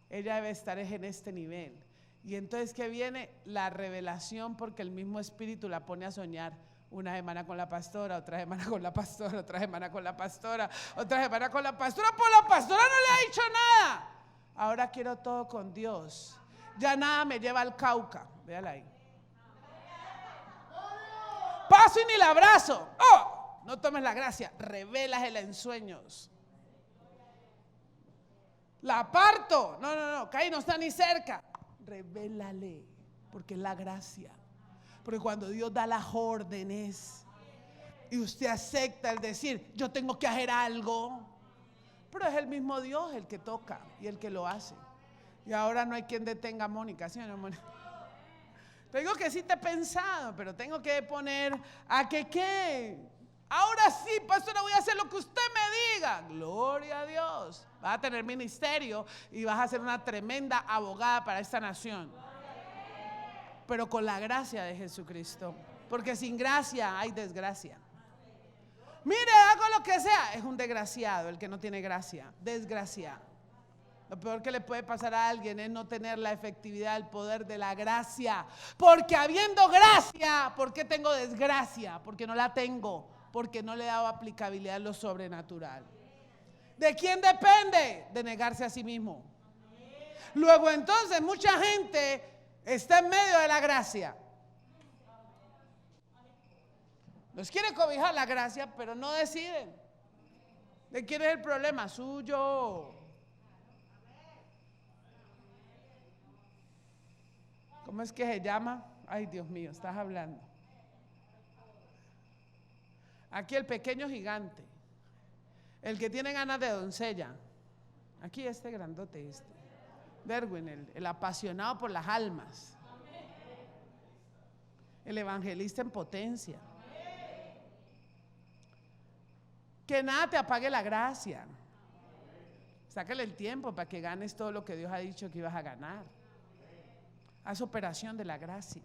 ella debe estar en este nivel. Y entonces que viene la revelación, porque el mismo Espíritu la pone a soñar. Una semana con la pastora, otra semana con la pastora, otra semana con la pastora, otra semana con la pastora. Pues la pastora no le ha dicho nada. Ahora quiero todo con Dios. Ya nada me lleva al Cauca. Véala ahí. Paso y ni la abrazo. No tomes la gracia. Revélasela en sueños. La aparto. No. Que ahí no está ni cerca. Revélale. Porque es la gracia. Porque cuando Dios da las órdenes y usted acepta el decir, yo tengo que hacer algo, pero es el mismo Dios el que toca y el que lo hace. Y ahora no hay quien detenga a Mónica, ¿sí o no, Mónica? Te digo que sí te he pensado, pero tengo que poner a que qué. Ahora sí, pastora, voy a hacer lo que usted me diga. Gloria a Dios. Vas a tener ministerio y vas a ser una tremenda abogada para esta nación. Pero con la gracia de Jesucristo. Porque sin gracia hay desgracia. Mire, hago lo que sea. Es un desgraciado el que no tiene gracia. Desgraciado. Lo peor que le puede pasar a alguien es no tener la efectividad, el poder de la gracia. Porque habiendo gracia, ¿por qué tengo desgracia? Porque no la tengo, porque no le he dado aplicabilidad a lo sobrenatural. ¿De quién depende? De negarse a sí mismo. Luego entonces mucha gente está en medio de la gracia. Nos quiere cobijar la gracia, pero no deciden. ¿De quién es el problema? Suyo. ¿Cómo es que se llama? Ay, Dios mío, estás hablando. Aquí el pequeño gigante. El que tiene ganas de doncella. Aquí este grandote Derwin, el apasionado por las almas. El evangelista en potencia. Que nada te apague la gracia. Sácale el tiempo para que ganes todo lo que Dios ha dicho que ibas a ganar. Haz operación de la gracia.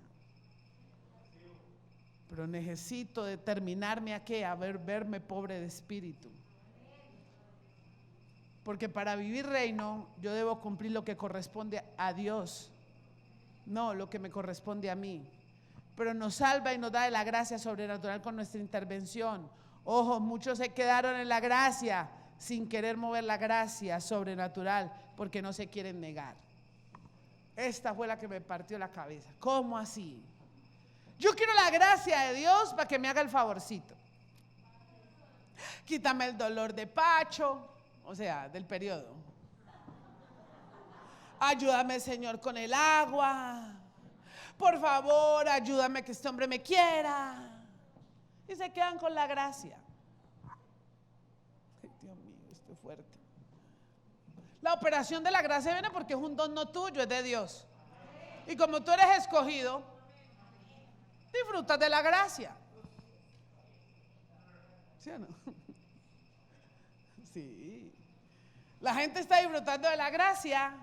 Pero necesito determinarme a qué, a verme pobre de espíritu. Porque para vivir reino yo debo cumplir lo que corresponde a Dios, no lo que me corresponde a mí. Pero nos salva y nos da de la gracia sobrenatural con nuestra intervención. Ojo, muchos se quedaron en la gracia sin querer mover la gracia sobrenatural porque no se quieren negar. Esta fue la que me partió la cabeza. ¿Cómo así? Yo quiero la gracia de Dios para que me haga el favorcito. Quítame el dolor de Pacho, o sea, del periodo. Ayúdame, Señor, con el agua. Por favor, ayúdame que este hombre me quiera. Y se quedan con la gracia. Ay, Dios mío, esto es fuerte. La operación de la gracia viene porque es un don no tuyo, es de Dios. Y como tú eres escogido, disfrutas de la gracia. ¿Sí o no? Sí. La gente está disfrutando de la gracia.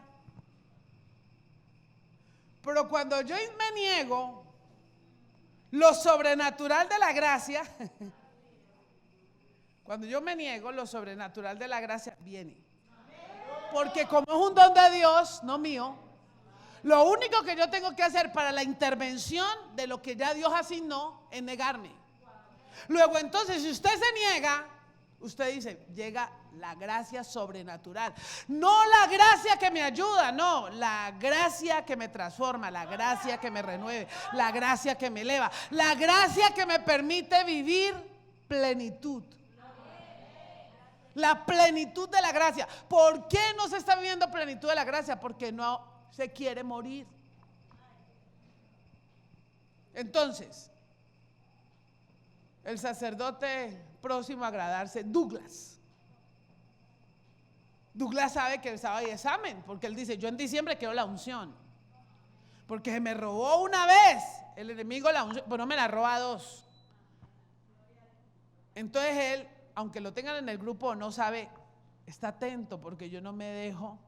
Pero cuando yo me niego lo sobrenatural de la gracia, cuando yo me niego, lo sobrenatural de la gracia viene. Porque como es un don de Dios, no mío, lo único que yo tengo que hacer para la intervención de lo que ya Dios asignó es negarme. Luego entonces, si usted se niega, usted dice, llega la gracia sobrenatural. No la gracia que me ayuda, no, la gracia que me transforma, la gracia que me renueve, la gracia que me eleva, la gracia que me permite vivir plenitud. La plenitud de la gracia. ¿Por qué no se está viviendo plenitud de la gracia? Porque no se quiere morir. Entonces, el sacerdote próximo a graduarse, Douglas sabe que el sábado hay examen, porque él dice, yo en diciembre quiero la unción, porque se me robó una vez el enemigo la unción, pero no me la roba dos. Entonces él, aunque lo tengan en el grupo, no sabe, está atento, porque yo no me dejo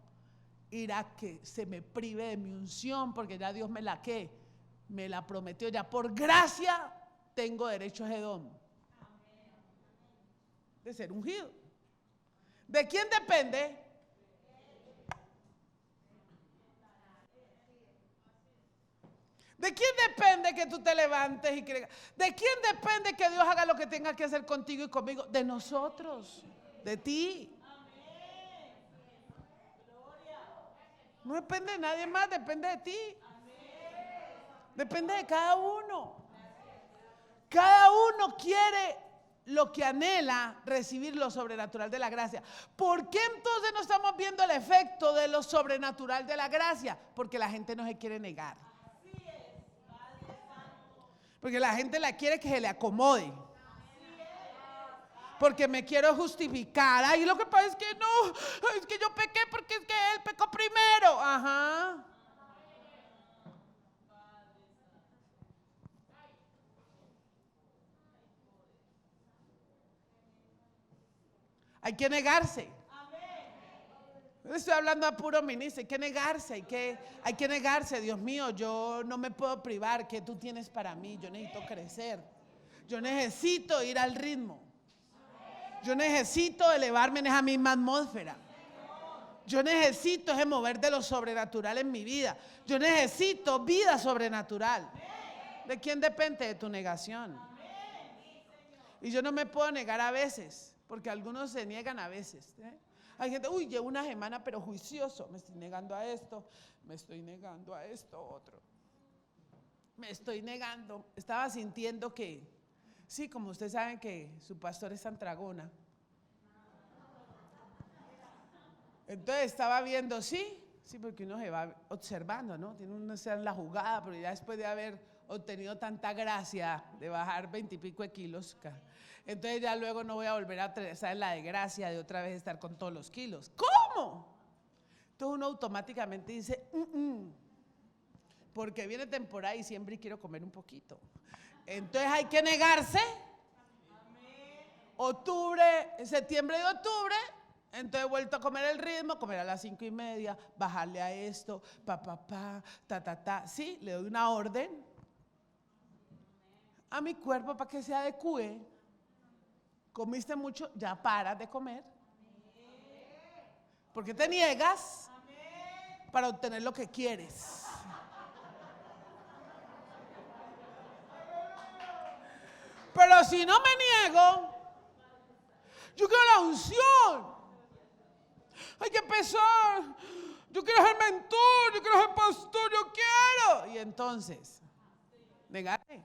ir a que se me prive de mi unción, porque ya Dios me la prometió, ya por gracia tengo derecho a ese don de ser ungido. ¿De quién depende? ¿De quién depende que tú te levantes y creas? ¿De quién depende que Dios haga lo que tenga que hacer contigo y conmigo? De nosotros, de ti. No depende de nadie más, depende de ti. Depende de cada uno. Cada uno quiere lo que anhela, recibir lo sobrenatural de la gracia. ¿Por qué entonces no estamos viendo el efecto de lo sobrenatural de la gracia? Porque la gente no se quiere negar. Porque la gente la quiere que se le acomode. Porque me quiero justificar. Ay, lo que pasa es que no, es que yo pequé porque es que él pecó primero. Ajá. Hay que negarse. Estoy hablando a puro ministro. Hay que negarse, hay que negarse. Dios mío, yo no me puedo privar. ¿Qué tú tienes para mí? Yo necesito crecer. Yo necesito ir al ritmo. Yo necesito elevarme en esa misma atmósfera. Yo necesito ese mover de lo sobrenatural en mi vida. Yo necesito vida sobrenatural. ¿De quién depende? De tu negación. Y yo no me puedo negar a veces, porque algunos se niegan a veces. Hay gente, uy, llevo una semana pero juicioso. Me estoy negando a esto, me estoy negando a esto otro. Me estoy negando. Estaba sintiendo que, sí, como ustedes saben que su pastor es santragona. Entonces estaba viendo, sí, porque uno se va observando, ¿no? Tiene uno que hacer la jugada, pero ya después de haber obtenido tanta gracia de bajar 20 y pico de kilos, entonces ya luego no voy a volver a traer la de gracia de otra vez estar con todos los kilos. ¿Cómo? Entonces uno automáticamente dice, porque viene temporada de diciembre y quiero comer un poquito. Entonces hay que negarse. Octubre, septiembre y octubre. Entonces he vuelto a comer el ritmo, comer a las 5:30, bajarle a esto, ta. Sí, le doy una orden a mi cuerpo para que se adecue. Comiste mucho, ya paras de comer. ¿Por qué te niegas? Para obtener lo que quieres. Pero si no me niego, yo quiero la unción. Hay que empezar. Yo quiero ser mentor, yo quiero ser pastor, yo quiero. Y entonces, negate.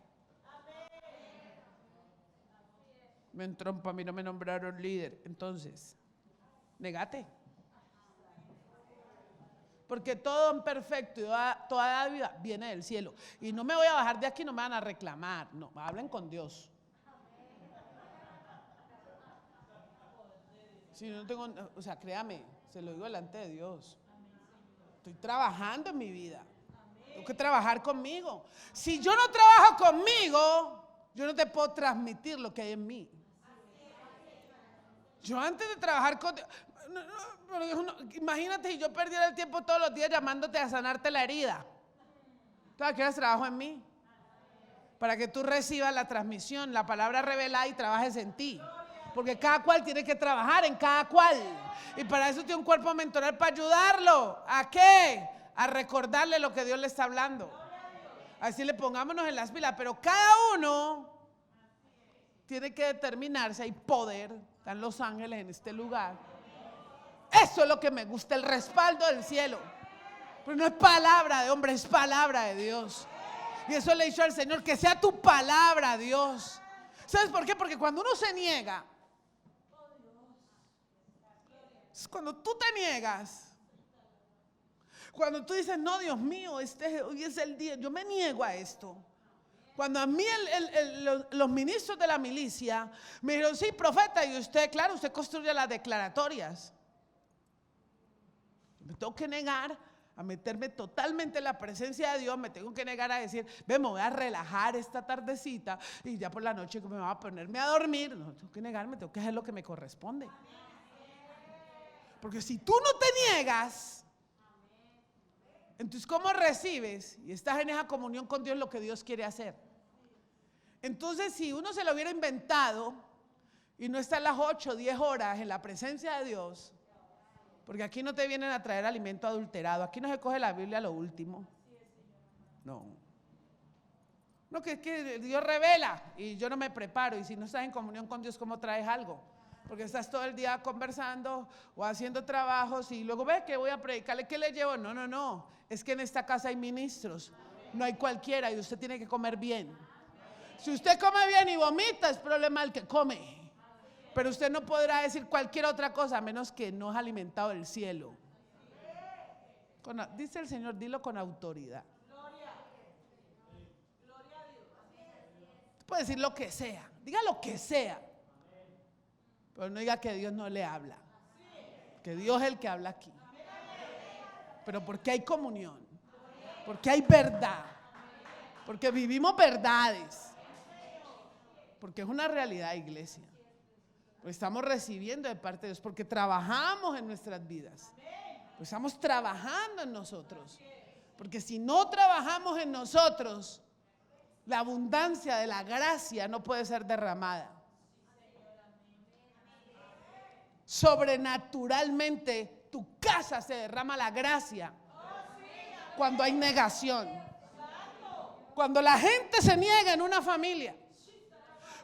Me entrompa, a mí no me nombraron líder. Entonces, negate. Porque todo don perfecto y toda dádiva viene del cielo. Y no me voy a bajar de aquí, no me van a reclamar. No, hablen con Dios. Si no tengo, o sea, créame, se lo digo delante de Dios. Estoy trabajando en mi vida. Tengo que trabajar conmigo. Si yo no trabajo conmigo, yo no te puedo transmitir lo que hay en mí. Yo antes de trabajar con Dios, imagínate si yo perdiera el tiempo todos los días llamándote a sanarte la herida. ¿Tú quieres trabajo en mí? Para que tú recibas la transmisión, la palabra revelada y trabajes en ti. Porque cada cual tiene que trabajar en cada cual. Y para eso tiene un cuerpo mentoral para ayudarlo. ¿A qué? A recordarle lo que Dios le está hablando. Así le pongámonos en las pilas. Pero cada uno tiene que determinarse. Hay poder. Están los ángeles en este lugar. Eso es lo que me gusta, el respaldo del cielo. Pero no es palabra de hombre, es palabra de Dios. Y eso le he dicho al Señor, que sea tu palabra, Dios. ¿Sabes por qué? Porque cuando uno se niega, cuando tú te niegas, cuando tú dices, no, Dios mío, hoy es el día, yo me niego a esto. Cuando a mí los ministros de la milicia me dijeron, sí, profeta, y usted, claro, usted construye las declaratorias. Me tengo que negar a meterme totalmente en la presencia de Dios, me tengo que negar a decir, me voy a relajar esta tardecita y ya por la noche me voy a ponerme a dormir. No, tengo que negarme, tengo que hacer lo que me corresponde. Porque si tú no te niegas, entonces ¿cómo recibes? Y estás en esa comunión con Dios lo que Dios quiere hacer. Entonces si uno se lo hubiera inventado y no está las 8 o 10 horas en la presencia de Dios, porque aquí no te vienen a traer alimento adulterado, aquí no se coge la Biblia a lo último. No, que es que Dios revela y yo no me preparo, y si no estás en comunión con Dios, ¿cómo traes algo? Porque estás todo el día conversando o haciendo trabajos y luego ve que voy a predicarle, ¿qué le llevo? No, es que en esta casa hay ministros, no hay cualquiera, y usted tiene que comer bien. Si usted come bien y vomita, es problema del que come. Pero usted no podrá decir cualquier otra cosa a menos que no es alimentado del cielo. Dice el Señor, dilo con autoridad. Puede decir lo que sea, diga lo que sea, pero no diga que Dios no le habla, que Dios es el que habla aquí. Pero porque hay comunión, porque hay verdad, porque vivimos verdades, porque es una realidad, iglesia. Pues estamos recibiendo de parte de Dios, porque trabajamos en nuestras vidas, pues estamos trabajando en nosotros, porque si no trabajamos en nosotros, la abundancia de la gracia no puede ser derramada. Sobrenaturalmente tu casa casa se derrama la gracia. Cuando hay negación. Cuando la gente se niega en una familia.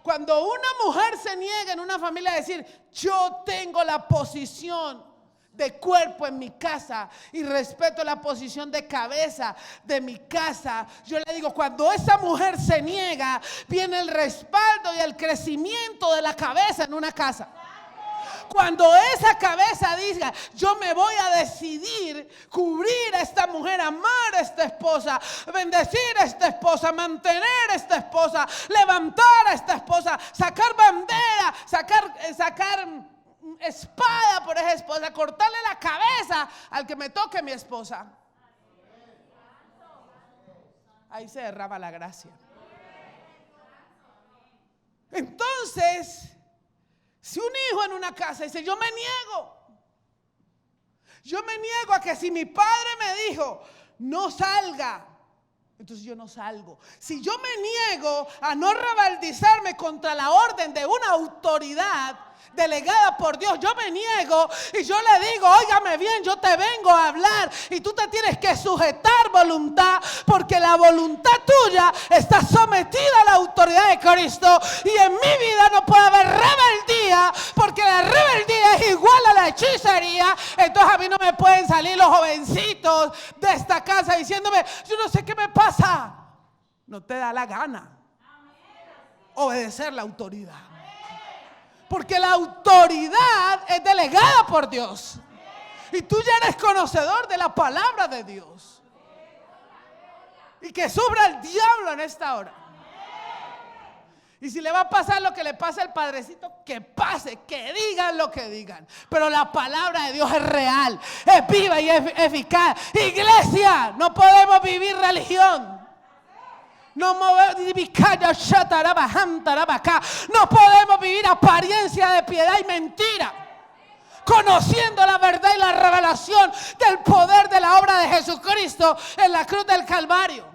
Cuando una mujer se niega en una familia a decir, yo tengo la posición de cuerpo en mi casa y respeto la posición de cabeza de mi casa. Yo le digo, cuando esa mujer se niega, viene el respaldo y el crecimiento de la cabeza en una casa. Cuando esa cabeza diga, yo me voy a decidir cubrir a esta mujer, amar a esta esposa, bendecir a esta esposa, mantener a esta esposa, levantar a esta esposa, sacar bandera, sacar espada por esa esposa, cortarle la cabeza al que me toque mi esposa. Ahí se derrama la gracia. Entonces, si un hijo en una casa dice, yo me niego a que si mi padre me dijo, no salga, entonces yo no salgo. Si yo me niego a no rebaldizarme contra la orden de una autoridad delegada por Dios, yo me niego y yo le digo, óigame bien, yo te vengo a hablar y tú te tienes que sujetar voluntad, porque la voluntad tuya está sometida a la autoridad de Cristo, y en mi vida no puede haber rebeldía, porque la rebeldía es igual a la hechicería. Entonces a mí no me pueden salir los jovencitos de esta casa diciéndome, yo no sé qué me pasa. No te da la gana obedecer la autoridad. Porque la autoridad es delegada por Dios. Y tú ya eres conocedor de la palabra de Dios. Y que sufra el diablo en esta hora. Y si le va a pasar lo que le pasa al padrecito, que pase, que digan lo que digan. Pero la palabra de Dios es real, es viva y es eficaz. Iglesia, no podemos vivir religión. No podemos vivir apariencia de piedad y mentira, conociendo la verdad y la revelación del poder de la obra de Jesucristo en la cruz del Calvario.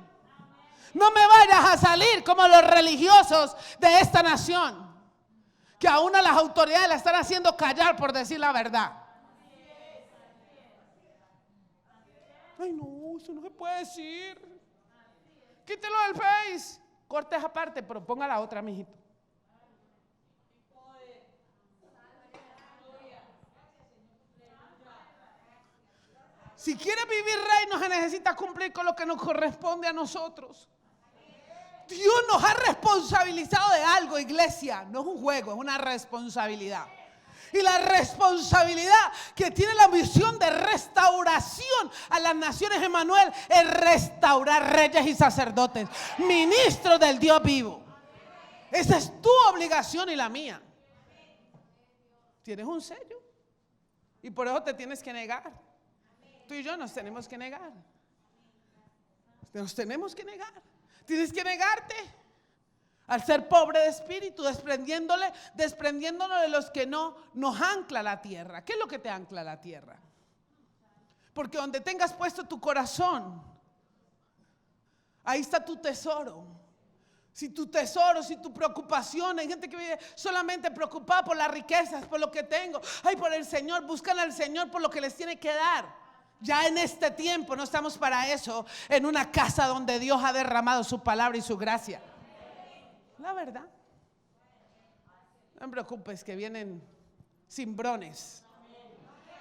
No me vayas a salir como los religiosos de esta nación, que aún a las autoridades la están haciendo callar por decir la verdad. Ay, no, eso no se puede decir. Quítelo del Face. Corte esa parte, pero ponga la otra, mijito. Si quiere vivir reino, se necesita cumplir con lo que nos corresponde a nosotros. Dios nos ha responsabilizado de algo, iglesia. No es un juego, es una responsabilidad. Y la responsabilidad que tiene la misión de restauración a las naciones, Emmanuel, es restaurar reyes y sacerdotes, ministros del Dios vivo. Esa es tu obligación y la mía. Tienes un sello y por eso te tienes que negar. Tú y yo nos tenemos que negar. Nos tenemos que negar. Tienes que negarte al ser pobre de espíritu, desprendiéndonos de los que no nos ancla la tierra. ¿Qué es lo que te ancla la tierra? Porque donde tengas puesto tu corazón, ahí está tu tesoro. Si tu tesoro, si tu preocupación, hay gente que vive solamente preocupada por las riquezas, por lo que tengo, ay, por el Señor, buscan al Señor por lo que les tiene que dar. Ya en este tiempo no estamos para eso, en una casa donde Dios ha derramado su palabra y su gracia. La verdad. No me preocupes que vienen cimbrones.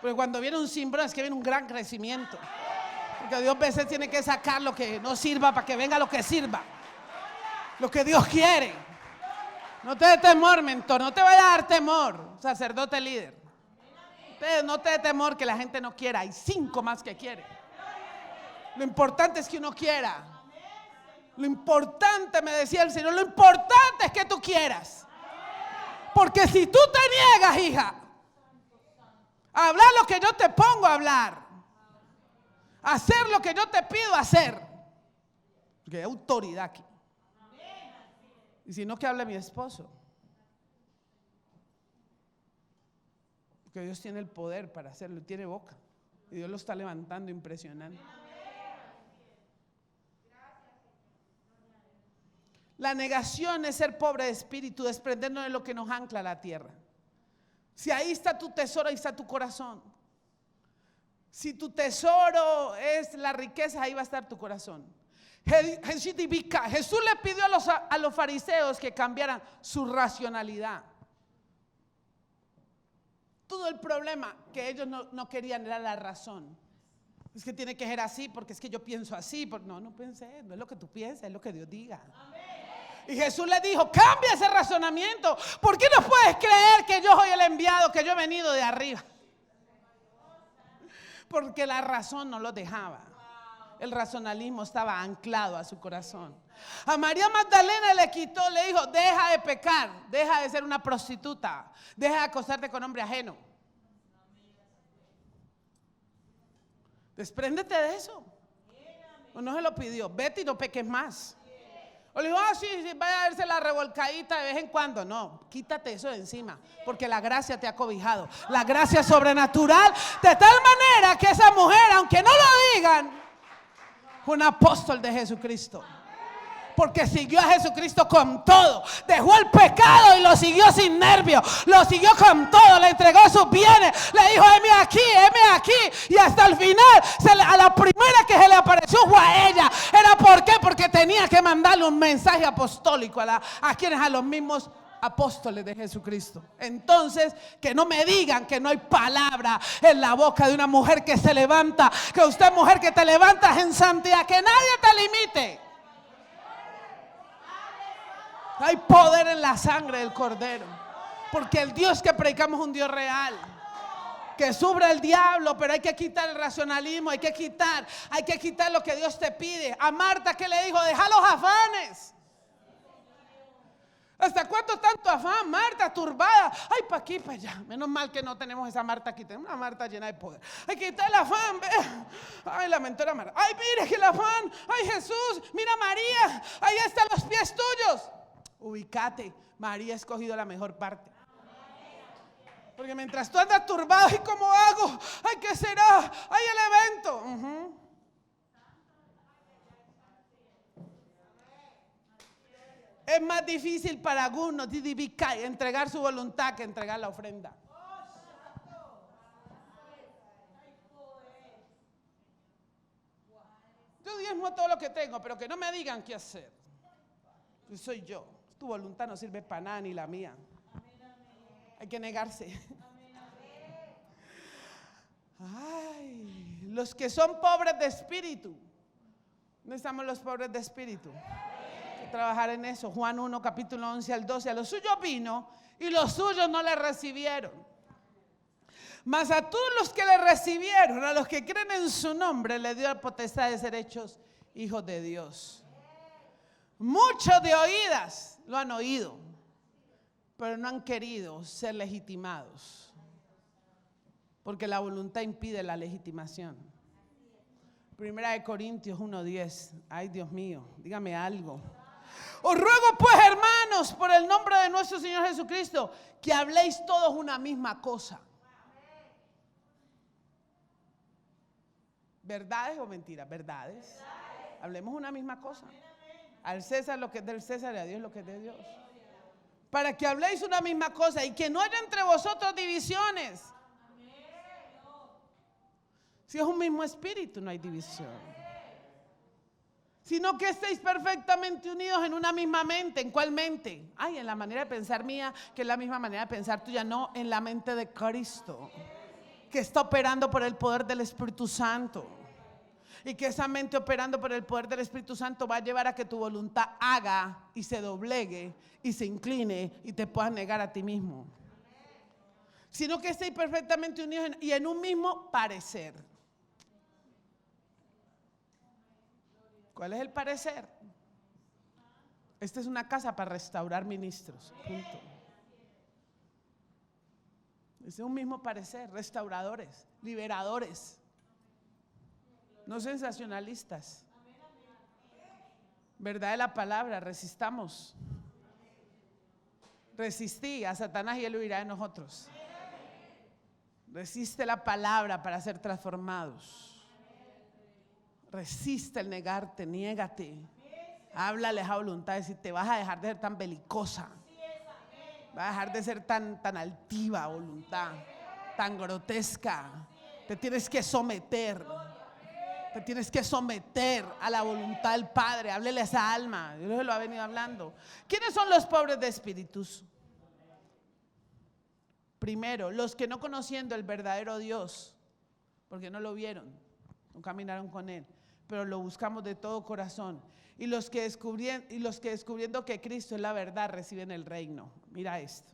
Porque cuando viene un cimbrón es que viene un gran crecimiento. Porque Dios a veces tiene que sacar lo que no sirva para que venga lo que sirva. Lo que Dios quiere. No te dé temor, mentor. No te vaya a dar temor, sacerdote líder. No te dé temor que la gente no quiera. Hay 5 más que quieren. Lo importante es que uno quiera. Lo importante, me decía el Señor, lo importante es que tú quieras. Porque si tú te niegas, hija, a hablar lo que yo te pongo a hablar, a hacer lo que yo te pido hacer, porque hay autoridad aquí. Y si no, que hable mi esposo. Porque Dios tiene el poder para hacerlo, tiene boca. Y Dios lo está levantando, impresionante. La negación es ser pobre de espíritu, desprendernos de lo que nos ancla a la tierra. Si ahí está tu tesoro, ahí está tu corazón. Si tu tesoro es la riqueza, ahí va a estar tu corazón. Jesús le pidió a los fariseos que cambiaran su racionalidad. Todo el problema que ellos no querían era la razón. Es que tiene que ser así porque es que yo pienso así. No pensé, no es lo que tú piensas, es lo que Dios diga. Y Jesús le dijo, cambia ese razonamiento. ¿Por qué no puedes creer que yo soy el enviado, que yo he venido de arriba? Porque la razón no lo dejaba. El racionalismo estaba anclado a su corazón. A María Magdalena le quitó, le dijo, deja de pecar, deja de ser una prostituta, deja de acostarte con hombre ajeno. Despréndete de eso. O no se lo pidió, vete y no peques más. O le dijo, sí, vaya a darse la revolcadita de vez en cuando. No, quítate eso de encima, porque la gracia te ha cobijado. La gracia sobrenatural, de tal manera que esa mujer, aunque no lo digan, fue un apóstol de Jesucristo. Porque siguió a Jesucristo con todo. Dejó el pecado y lo siguió sin nervio. Lo siguió con todo. Le entregó sus bienes. Le dijo, heme aquí. Y hasta el final, a la primera que se le apareció fue a ella. ¿Era por qué? Porque tenía que mandarle un mensaje apostólico a quienes, a los mismos apóstoles de Jesucristo. Entonces, que no me digan que no hay palabra en la boca de una mujer que se levanta. Que usted, mujer, que te levantas en santidad. Que nadie te limite. Hay poder en la sangre del Cordero. Porque el Dios que predicamos es un Dios real. Que sufre el diablo, pero hay que quitar el racionalismo. Hay que quitar lo que Dios te pide. A Marta, ¿qué le dijo? Deja los afanes. ¿Hasta cuánto tanto afán? Marta turbada. Ay, para aquí, para allá. Menos mal que no tenemos esa Marta aquí. Tenemos una Marta llena de poder. Hay que quitar el afán. Ay, la mentora Marta. Ay, mire que el afán. Ay, Jesús. Mira María. Ahí están los pies tuyos. Ubícate. María ha escogido la mejor parte. Porque mientras tú andas turbado, ¿y cómo hago? Ay, ¿qué será? Ay, el evento. Es más difícil para algunos entregar su voluntad que entregar la ofrenda. Yo diezmo todo lo que tengo, pero que no me digan qué hacer. Yo soy yo. Tu voluntad no sirve para nada, ni la mía. Hay que negarse. Ay, los que son pobres de espíritu. ¿Dónde estamos los pobres de espíritu? Hay que trabajar en eso. Juan 1, capítulo 11 al 12. A los suyos vino y los suyos no le recibieron. Mas a todos los que le recibieron, a los que creen en su nombre, le dio la potestad de ser hechos hijos de Dios. Muchos de oídas lo han oído, pero no han querido ser legitimados, porque la voluntad impide la legitimación. Primera de Corintios 1:10. Ay, Dios mío, dígame algo. Os ruego pues, hermanos, por el nombre de nuestro Señor Jesucristo, que habléis todos una misma cosa. ¿Verdades o mentiras? Verdades. Hablemos una misma cosa. Al César lo que es del César y a Dios lo que es de Dios. Para que habléis una misma cosa y que no haya entre vosotros divisiones. Si es un mismo espíritu, no hay división. Sino que estéis perfectamente unidos en una misma mente. ¿En cuál mente? Ay, en la manera de pensar mía, que es la misma manera de pensar tuya. No, en la mente de Cristo, que está operando por el poder del Espíritu Santo. Y que esa mente operando por el poder del Espíritu Santo va a llevar a que tu voluntad haga y se doblegue y se incline y te puedas negar a ti mismo. Sino que estéis perfectamente unidos y en un mismo parecer. ¿Cuál es el parecer? Esta es una casa para restaurar ministros. Punto. Es un mismo parecer, restauradores, liberadores. No sensacionalistas. Verdad de la palabra, resistamos. Resistí a Satanás y él huirá de nosotros. Resiste la palabra para ser transformados. Resiste el negarte, niégate. Háblales a voluntad, decir, te vas a dejar de ser tan belicosa. Vas a dejar de ser tan altiva voluntad, tan grotesca. Te tienes que someter. Te tienes que someter a la voluntad del Padre. Háblele a esa alma. Dios lo ha venido hablando. ¿Quiénes son los pobres de espíritus? Primero, los que no conociendo el verdadero Dios, porque no lo vieron, no caminaron con Él, pero lo buscamos de todo corazón. Y los que descubriendo que Cristo es la verdad, reciben el reino. Mira esto.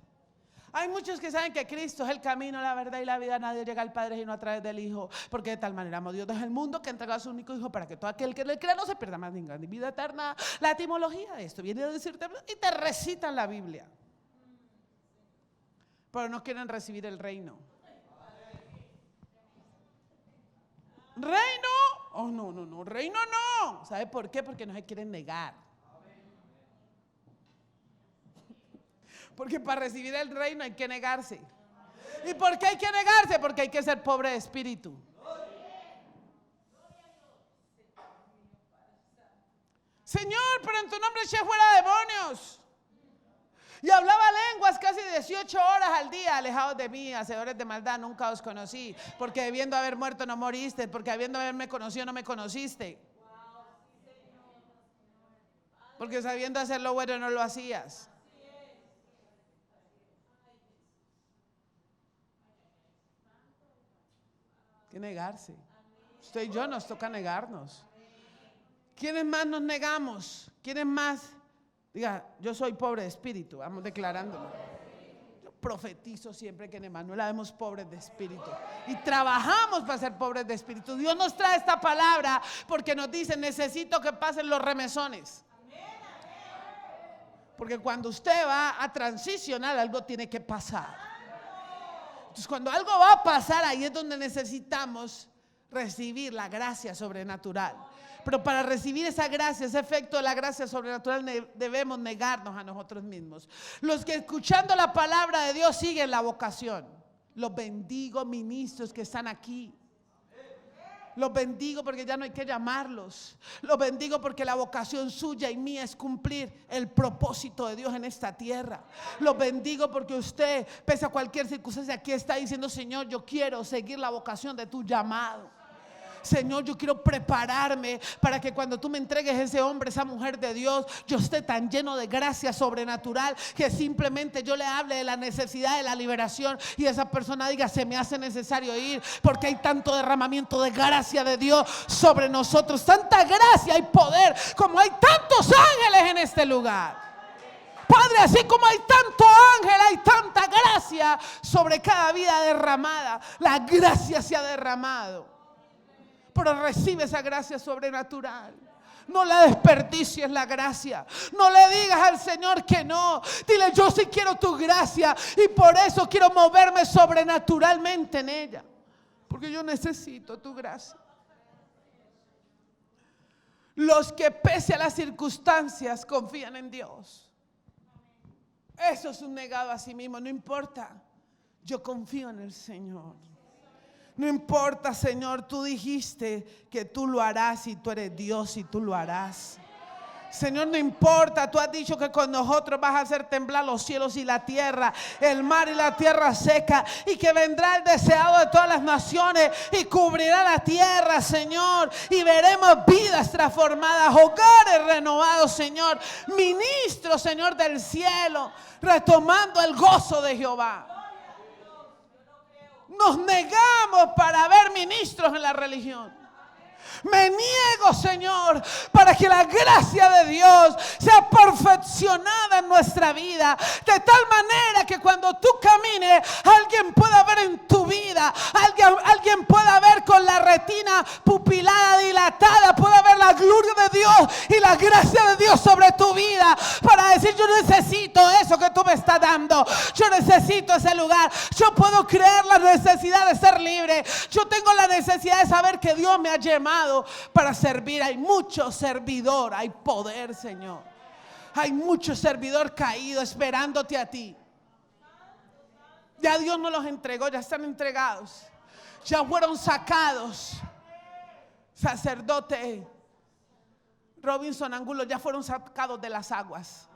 Hay muchos que saben que Cristo es el camino, la verdad y la vida. Nadie llega al Padre sino a través del Hijo. Porque de tal manera amó Dios del mundo que entregó a su único Hijo para que todo aquel que le crea no se pierda más ni vida eterna. La etimología de esto viene a decirte y te recitan la Biblia. Pero no quieren recibir el reino. ¿Reino? Oh, no, reino no. ¿Sabe por qué? Porque no se quieren negar. Porque para recibir el reino hay que negarse. ¿Y por qué hay que negarse? Porque hay que ser pobre de espíritu. Señor, pero en tu nombre eché fuera demonios. Y hablaba lenguas casi 18 horas al día. Alejados de mí, hacedores de maldad, nunca os conocí. Porque debiendo haber muerto no moriste. Porque habiendo haberme conocido no me conociste. Porque sabiendo hacer lo bueno no lo hacías. Hay que negarse. Usted y yo nos toca negarnos. ¿Quiénes más nos negamos? ¿Quiénes más? Diga, yo soy pobre de espíritu. Vamos declarándolo. Yo profetizo siempre que en Emanuel habemos pobres de espíritu. Y trabajamos para ser pobres de espíritu. Dios nos trae esta palabra porque nos dice, necesito que pasen los remesones. Porque cuando usted va a transicionar, algo tiene que pasar. Entonces cuando algo va a pasar, ahí es donde necesitamos recibir la gracia sobrenatural. Pero para recibir esa gracia, ese efecto de la gracia sobrenatural, debemos negarnos a nosotros mismos. Los que escuchando la palabra de Dios siguen la vocación. Los bendigo, ministros que están aquí. Los bendigo porque ya no hay que llamarlos. Los bendigo porque la vocación suya y mía es cumplir el propósito de Dios en esta tierra. Los bendigo porque usted, pese a cualquier circunstancia, aquí está diciendo, Señor, yo quiero seguir la vocación de tu llamado. Señor, yo quiero prepararme para que cuando tú me entregues ese hombre, esa mujer de Dios, yo esté tan lleno de gracia sobrenatural que simplemente yo le hable de la necesidad de la liberación y esa persona diga, se me hace necesario ir porque hay tanto derramamiento de gracia de Dios sobre nosotros, tanta gracia y poder como hay tantos ángeles en este lugar. Padre, así como hay tanto ángel, hay tanta gracia sobre cada vida derramada. La gracia se ha derramado. Pero recibe esa gracia sobrenatural. No la desperdicies la gracia. No le digas al Señor que no. Dile, yo sí quiero tu gracia y por eso quiero moverme sobrenaturalmente en ella. Porque yo necesito tu gracia. Los que pese a las circunstancias confían en Dios. Eso es un negado a sí mismo. No importa. Yo confío en el Señor. No importa, Señor, tú dijiste que tú lo harás y tú eres Dios y tú lo harás. Señor, no importa, tú has dicho que con nosotros vas a hacer temblar los cielos y la tierra, el mar y la tierra seca, y que vendrá el deseado de todas las naciones y cubrirá la tierra, Señor, y veremos vidas transformadas, hogares renovados, Señor, ministros, Señor, del cielo, retomando el gozo de Jehová. Nos negamos para ver ministros en la religión. Me niego, Señor, para que la gracia de Dios sea perfeccionada en nuestra vida, de tal manera que cuando tú camines, alguien pueda ver en tu vida, alguien pueda ver con la retina pupilada dilatada, pueda ver la gloria de Dios y la gracia de Dios sobre tu vida, para decir, yo necesito eso que tú me estás dando, yo necesito ese lugar, yo puedo creer la necesidad de ser libre, yo tengo la necesidad de saber que Dios me ha llamado para servir. Hay mucho servidor, hay poder, Señor. Hay mucho servidor caído esperándote a ti. Ya Dios nos los entregó, ya están entregados, ya fueron sacados. Sacerdote Robinson Angulo, ya fueron sacados de las aguas.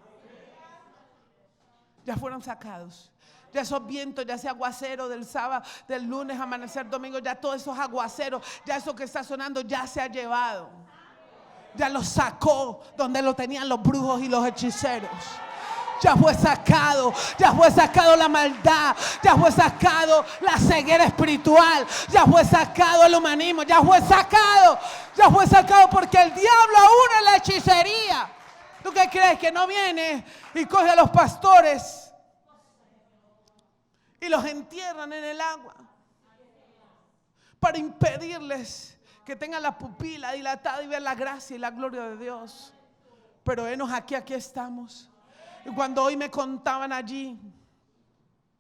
Ya fueron sacados. ya esos vientos, ya ese aguacero del sábado, del lunes, amanecer, domingo, ya todos esos aguaceros, ya eso que está sonando ya se ha llevado. Ya lo sacó donde lo tenían los brujos y los hechiceros. Ya fue sacado la maldad, ya fue sacado la ceguera espiritual, ya fue sacado el humanismo, ya fue sacado porque el diablo aún es la hechicería. ¿Tú qué crees? Que no viene y coge a los pastores y los entierran en el agua para impedirles que tengan la pupila dilatada y ver la gracia y la gloria de Dios? Pero venos aquí estamos. Y cuando hoy me contaban allí,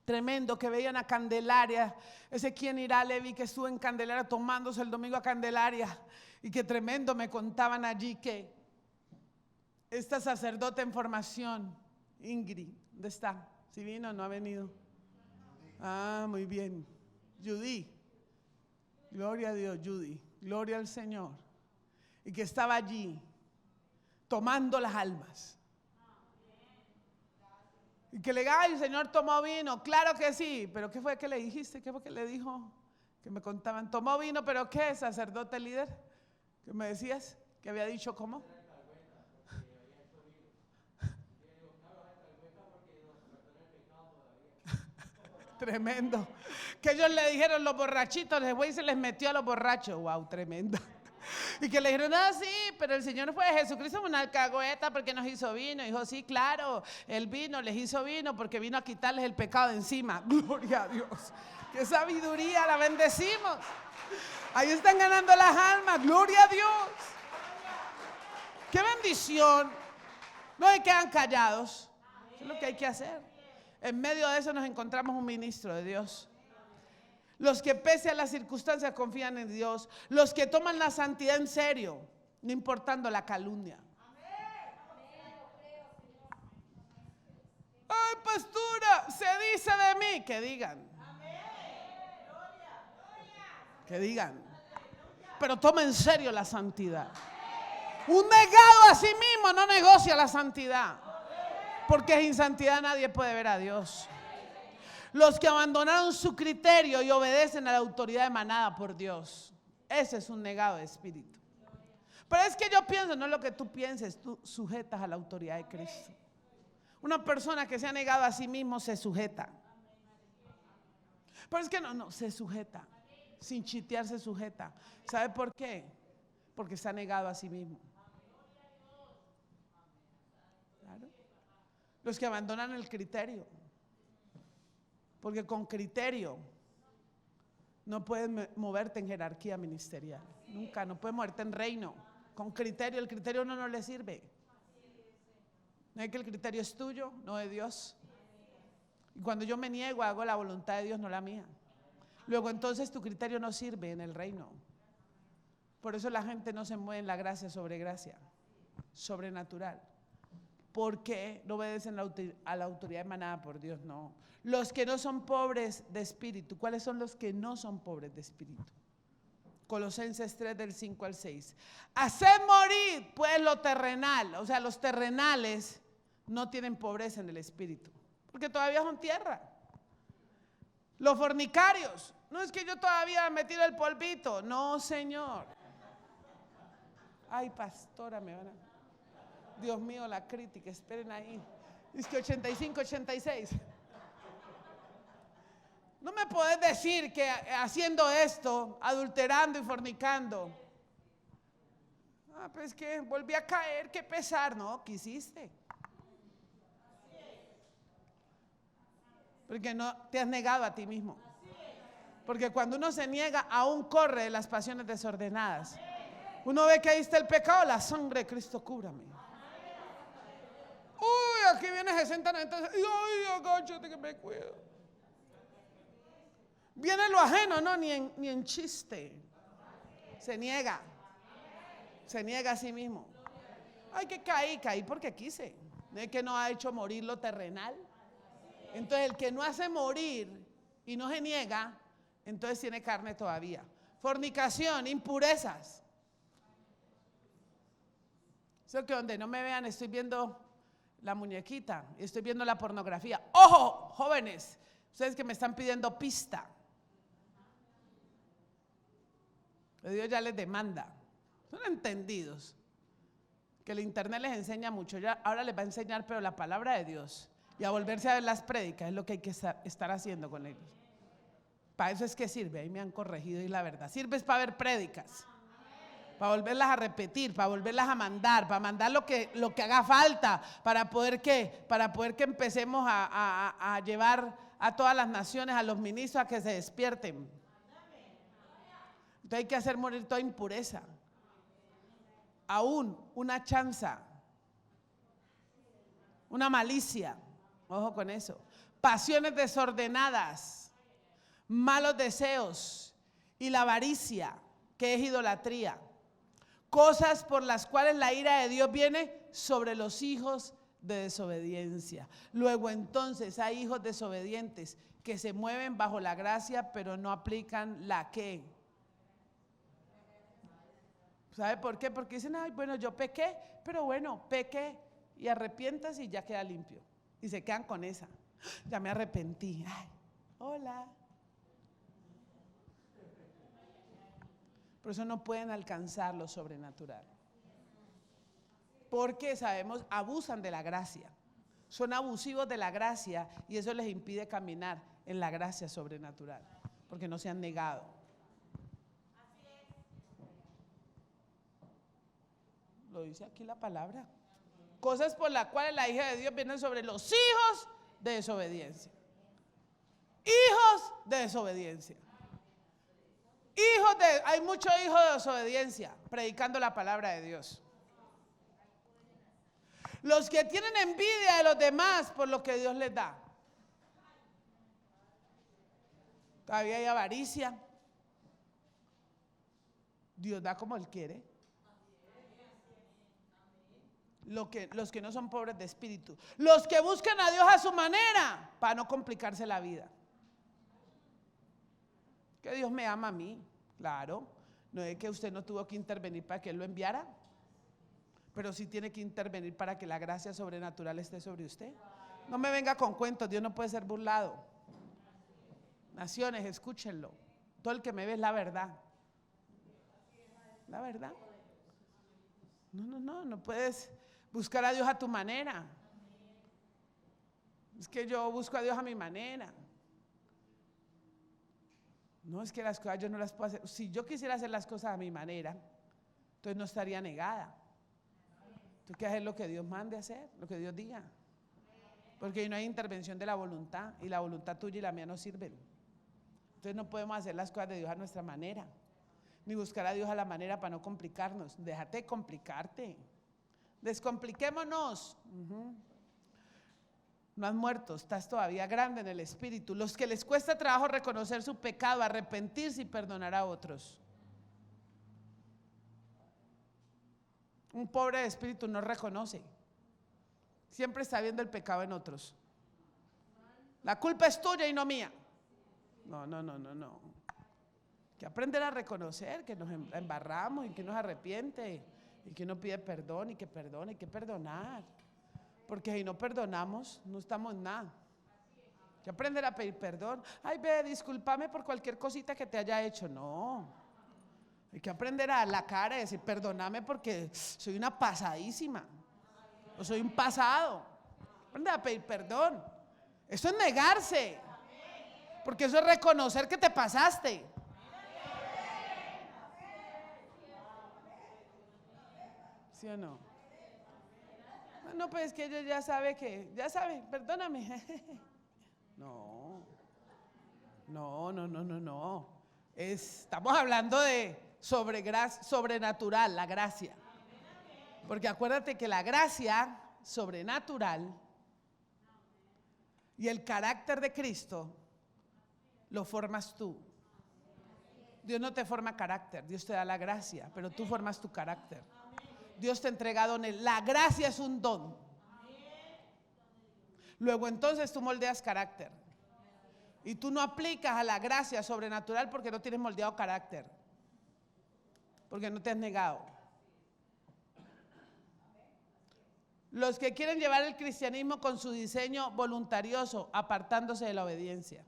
tremendo, que veían a Candelaria, ese quien irá, Levi, que estuvo en Candelaria tomándose el domingo a Candelaria, y que tremendo me contaban allí que esta sacerdote en formación, Ingrid, ¿dónde está? ¿Sí vino o no ha venido? Ah, muy bien. Judy, gloria a Dios, Judy, gloria al Señor. Y que estaba allí tomando las almas. Y que le diga, ay, el Señor tomó vino. Claro que sí, pero ¿qué fue que le dijiste? ¿Qué fue que le dijo? Que me contaban, tomó vino, pero ¿qué, sacerdote líder? ¿Qué me decías? ¿Que había dicho cómo? Tremendo. Que ellos le dijeron los borrachitos, les güey se les metió a los borrachos. Wow, tremendo. Y que le dijeron, sí, pero el Señor fue Jesucristo una alcahueta porque nos hizo vino. Y dijo, sí, claro, el vino les hizo vino porque vino a quitarles el pecado de encima. Gloria a Dios. Qué sabiduría, la bendecimos. Ahí están ganando las almas. Gloria a Dios. Qué bendición. No se quedan callados. Eso es lo que hay que hacer. En medio de eso nos encontramos un ministro de Dios. Los que pese a las circunstancias confían en Dios. Los que toman la santidad en serio, no importando la calumnia. Ay, pastora, se dice de mí. Que digan. Que digan. Pero toma en serio la santidad. Un negado a sí mismo no negocia la santidad. Porque sin santidad nadie puede ver a Dios. Los que abandonaron su criterio y obedecen a la autoridad emanada por Dios. Ese es un negado de espíritu. Pero es que yo pienso, no es lo que tú pienses, tú sujetas a la autoridad de Cristo. Una persona que se ha negado a sí mismo se sujeta. Pero es que no, se sujeta. Sin chitear se sujeta. ¿Sabe por qué? Porque se ha negado a sí mismo. Claro. Los que abandonan el criterio. Porque con criterio no puedes moverte en jerarquía ministerial. Nunca, no puedes moverte en reino. Con criterio, el criterio no le sirve. No es que el criterio es tuyo, no de Dios. Y cuando yo me niego, hago la voluntad de Dios, no la mía. Luego entonces tu criterio no sirve en el reino. Por eso la gente no se mueve en la gracia, sobrenatural. Porque no obedecen a la autoridad emanada por Dios, no. Los que no son pobres de espíritu. ¿Cuáles son los que no son pobres de espíritu? Colosenses 3 del 5 al 6. Haced morir pues lo terrenal. O sea, los terrenales no tienen pobreza en el espíritu. Porque todavía son tierra. Los fornicarios. No es que yo todavía me tiro el polvito. No, Señor. Ay, pastora, me van a... Dios mío, la crítica, esperen ahí. Es que 85, 86. No me podés decir que haciendo esto, adulterando y fornicando. Pues que volví a caer, qué pesar. No, ¿qué hiciste? Porque no te has negado a ti mismo. Porque cuando uno se niega, aún corre de las pasiones desordenadas. Uno ve que ahí está el pecado, la sangre de Cristo cúbrame. Uy, aquí viene 60, 90. Ay, agáchate que me cuido. Viene lo ajeno, no, ni en chiste. Se niega. Se niega a sí mismo. Ay, que caí porque quise. No es que no ha hecho morir lo terrenal. Entonces el que no hace morir y no se niega, entonces tiene carne todavía. Fornicación, impurezas. Eso que donde no me vean estoy viendo la muñequita, estoy viendo la pornografía. Ojo, jóvenes, Ustedes que me están pidiendo pista. Dios ya les demanda. Son entendidos. Que el internet les enseña mucho. Ya, ahora les va a enseñar, pero la palabra de Dios. Y a volverse a ver las prédicas es lo que hay que estar haciendo con ellos. Para eso es que sirve. Ahí me han corregido y la verdad. Sirve es para ver prédicas. Para volverlas a repetir, para volverlas a mandar, para mandar lo que haga falta, para poder que empecemos a llevar a todas las naciones, a los ministros a que se despierten. Entonces hay que hacer morir toda impureza. Aún una chanza, una malicia, ojo con eso, pasiones desordenadas, malos deseos y la avaricia, que es idolatría, cosas por las cuales la ira de Dios viene sobre los hijos de desobediencia. Luego entonces hay hijos desobedientes que se mueven bajo la gracia, pero no aplican la que. ¿Sabe por qué? Porque dicen, ay, bueno, yo pequé, pero bueno, pequé y arrepientas y ya queda limpio. Y se quedan con esa. Ya me arrepentí. Ay, hola. Por eso no pueden alcanzar lo sobrenatural. Porque sabemos, abusan de la gracia. Son abusivos de la gracia y eso les impide caminar en la gracia sobrenatural. Porque no se han negado. Lo dice aquí la palabra. Cosas por las cuales la hija de Dios viene sobre los hijos de desobediencia. Hijos de desobediencia. Hay muchos hijos de desobediencia predicando la palabra de Dios. Los que tienen envidia de los demás por lo que Dios les da. Todavía hay avaricia. Dios da como Él quiere. Los que no son pobres de espíritu, los que buscan a Dios a su manera para no complicarse la vida. Que Dios me ama a mí, claro. No es que usted no tuvo que intervenir para que Él lo enviara, pero sí tiene que intervenir para que la gracia sobrenatural esté sobre usted. No me venga con cuentos, Dios no puede ser burlado. Naciones, escúchenlo. Todo el que me ve es la verdad. La verdad. No puedes buscar a Dios a tu manera. Es que yo busco a Dios a mi manera. No, es que las cosas yo no las puedo hacer. Si yo quisiera hacer las cosas a mi manera, entonces no estaría negada. Tú quieres hacer lo que Dios mande hacer, lo que Dios diga. Porque ahí no hay intervención de la voluntad y la voluntad tuya y la mía no sirven. Entonces no podemos hacer las cosas de Dios a nuestra manera, ni buscar a Dios a la manera para no complicarnos. Déjate de complicarte. Descompliquémonos. No has muerto, estás todavía grande en el espíritu. Los que les cuesta trabajo reconocer su pecado, arrepentirse y perdonar a otros. Un pobre de espíritu no reconoce. Siempre está viendo el pecado en otros. La culpa es tuya y no mía. No. Que aprender a reconocer que nos embarramos y que nos arrepiente y que uno pide perdón y que perdone y que perdonar. Porque si no perdonamos, no estamos en nada. Que aprender a pedir perdón. Ay, ve, discúlpame por cualquier cosita que te haya hecho. No. Hay que aprender a dar la cara y decir, perdóname porque soy una pasadísima. O soy un pasado. Aprender a pedir perdón. Eso es negarse. Porque eso es reconocer que te pasaste. ¿Sí o no? No, pues es que ella ya sabe, perdóname. No. Estamos hablando de sobrenatural, la gracia. Porque acuérdate que la gracia sobrenatural y el carácter de Cristo lo formas tú. Dios no te forma carácter, Dios te da la gracia, pero tú formas tu carácter. Dios te entrega dones. La gracia es un don. Luego entonces tú moldeas carácter. Y tú no aplicas a la gracia sobrenatural porque no tienes moldeado carácter. Porque no te has negado. Los que quieren llevar el cristianismo con su diseño voluntarioso, apartándose de la obediencia.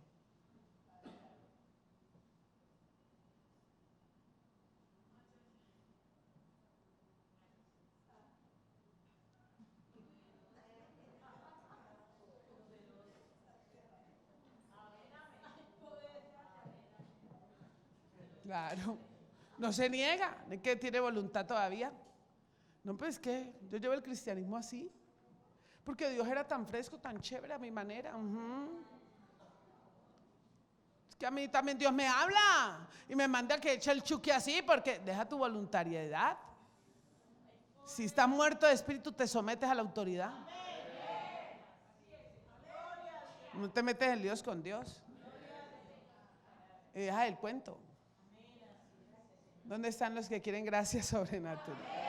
Claro, no se niega, es que tiene voluntad todavía. No, pues que yo llevo el cristianismo así, porque Dios era tan fresco, tan chévere a mi manera. Es que a mí también Dios me habla y me manda que eche el chuque así, porque deja tu voluntariedad. Si estás muerto de espíritu, te sometes a la autoridad. No te metes en líos con Dios. Y deja el cuento. ¿Dónde están los que quieren gracia sobrenatural?